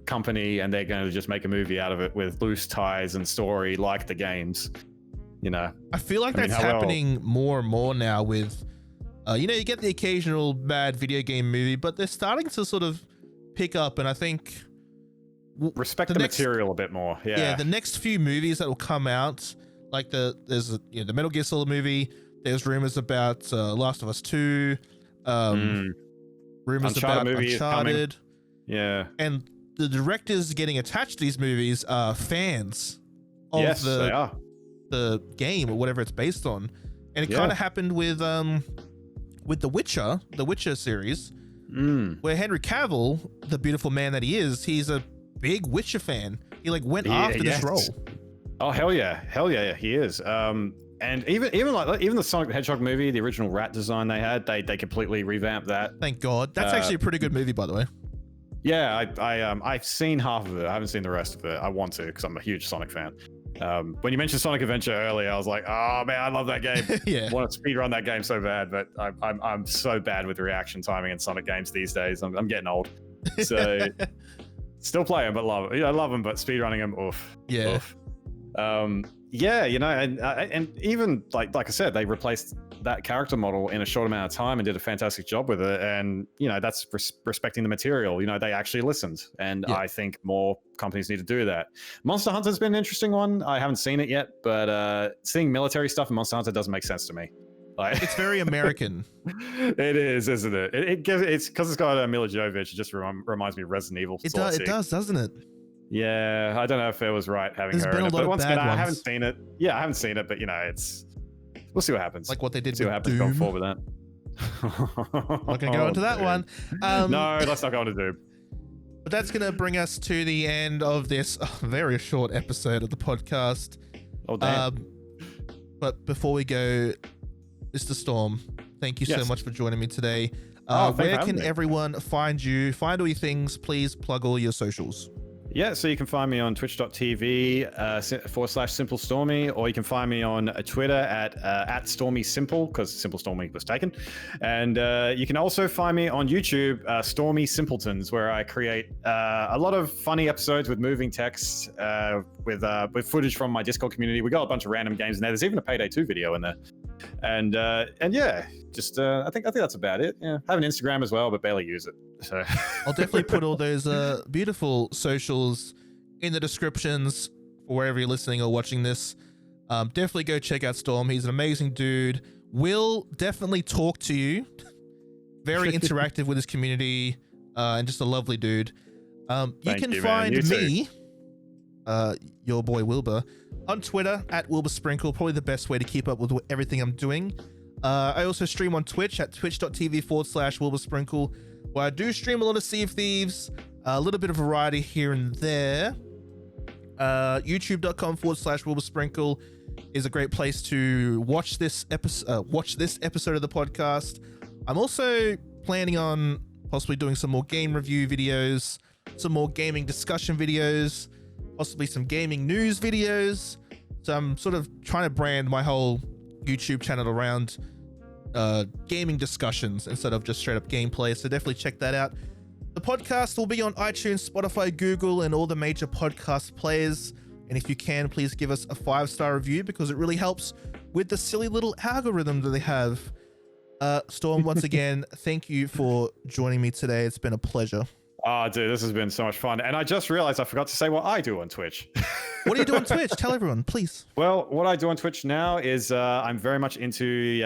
Speaker 2: company, and they're going to just make a movie out of it with loose ties and story like the games. You know,
Speaker 1: I feel like that's happening more and more now with, you know, you get the occasional bad video game movie, but they're starting to sort of pick up, and I think
Speaker 2: respect the material a bit more. Yeah,
Speaker 1: the next few movies that will come out, like there's the Metal Gear Solid movie. There's rumors about Last of Us 2. Rumors about Uncharted.
Speaker 2: Yeah,
Speaker 1: and the directors getting attached to these movies are fans of
Speaker 2: they are.
Speaker 1: The game or whatever it's based on, and it kind of happened with the Witcher series, where Henry Cavill, the beautiful man that he is, he's a big Witcher fan. He like went after this role.
Speaker 2: Oh hell yeah, he is. And even the Sonic the Hedgehog movie, the original rat design they had, they completely revamped that.
Speaker 1: Thank God. That's actually a pretty good movie, by the way.
Speaker 2: Yeah, I've seen half of it. I haven't seen the rest of it. I want to because I'm a huge Sonic fan. When you mentioned Sonic Adventure earlier, I was like, oh man, I love that game.
Speaker 1: Yeah.
Speaker 2: I want to speedrun that game so bad, but I'm so bad with reaction timing in Sonic games these days. I'm getting old. So still play them, but love it. I love them, but speedrunning them, oof.
Speaker 1: Yeah.
Speaker 2: Oof. Yeah, you know, and even like I said, they replaced that character model in a short amount of time and did a fantastic job with it. And you know, that's respecting the material. You know, they actually listened, and I think more companies need to do that. Monster Hunter's been an interesting one. I haven't seen it yet, but seeing military stuff in Monster Hunter doesn't make sense to me. Like,
Speaker 1: it's very American.
Speaker 2: It is, isn't it? It's because it's got Mila Jovovich. It just reminds me of Resident Evil.
Speaker 1: It does, doesn't it?
Speaker 2: Yeah, I don't know if it was right having her in it, but once again, I haven't seen it. Yeah, I haven't seen it, but you know, we'll see what happens.
Speaker 1: Like what they did.
Speaker 2: See what happens going forward with that.
Speaker 1: Not gonna go into that one.
Speaker 2: No, let's not go into Doom.
Speaker 1: But that's gonna bring us to the end of this very short episode of the podcast.
Speaker 2: Oh damn!
Speaker 1: But before we go, Mr. Storm, thank you so much for joining me today. Where can everyone find you? Find all your things. Please plug all your socials.
Speaker 2: Yeah, so you can find me on twitch.tv/SimpleStormy, or you can find me on Twitter at StormySimple, because SimpleStormy was taken. And you can also find me on YouTube, Stormy Simpletons, where I create a lot of funny episodes with moving text, with footage from my Discord community. We got a bunch of random games in there. There's even a Payday 2 video in there. And yeah, just I think that's about it. Yeah, I have an Instagram as well, but barely use it. So
Speaker 1: I'll definitely put all those beautiful socials in the descriptions for wherever you're listening or watching this. Definitely go check out Storm. He's an amazing dude. Will definitely talk to you. Very interactive with his community, and just a lovely dude. You can find me, your boy Wilbur, on Twitter at Wilbur Sprinkle. Probably the best way to keep up with everything I'm doing. I also stream on Twitch at twitch.tv/Wilbur Sprinkle, where I do stream a lot of Sea of Thieves, a little bit of variety here and there. YouTube.com/Wilbur Sprinkle is a great place to watch this episode of the podcast. I'm also planning on possibly doing some more game review videos, some more gaming discussion videos, possibly some gaming news videos. So I'm sort of trying to brand my whole YouTube channel around gaming discussions instead of just straight up gameplay. So definitely check that out. The podcast will be on iTunes, Spotify, Google, and all the major podcast players. And if you can, please give us a 5-star review, because it really helps with the silly little algorithm that they have. Storm, once again, thank you for joining me today. It's been a pleasure.
Speaker 2: Oh, dude, this has been so much fun. And I just realized I forgot to say what I do on Twitch.
Speaker 1: What do you do on Twitch? Tell everyone, please.
Speaker 2: Well, what I do on Twitch now is I'm very much into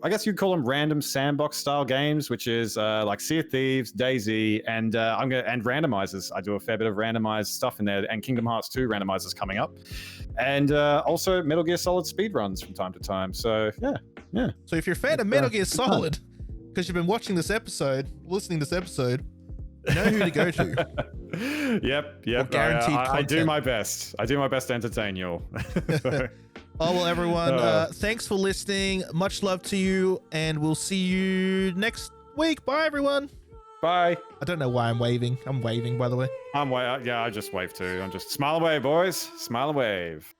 Speaker 2: I guess you'd call them random sandbox style games, which is like Sea of Thieves, DayZ, and randomizers. I do a fair bit of randomized stuff in there, and Kingdom Hearts 2 randomizers coming up, and also Metal Gear Solid speedruns from time to time. So yeah.
Speaker 1: So if you're a fan of Metal Gear Solid, because you've been watching this episode, listening to this episode, you know who to go to.
Speaker 2: Yep. I do my best. I do my best to entertain you all. So.
Speaker 1: Oh, well, everyone, thanks for listening. Much love to you, and we'll see you next week. Bye, everyone.
Speaker 2: Bye.
Speaker 1: I don't know why I'm waving. I'm waving, by the way.
Speaker 2: Yeah, I just wave too. I'm just smile away, boys. Smile and wave.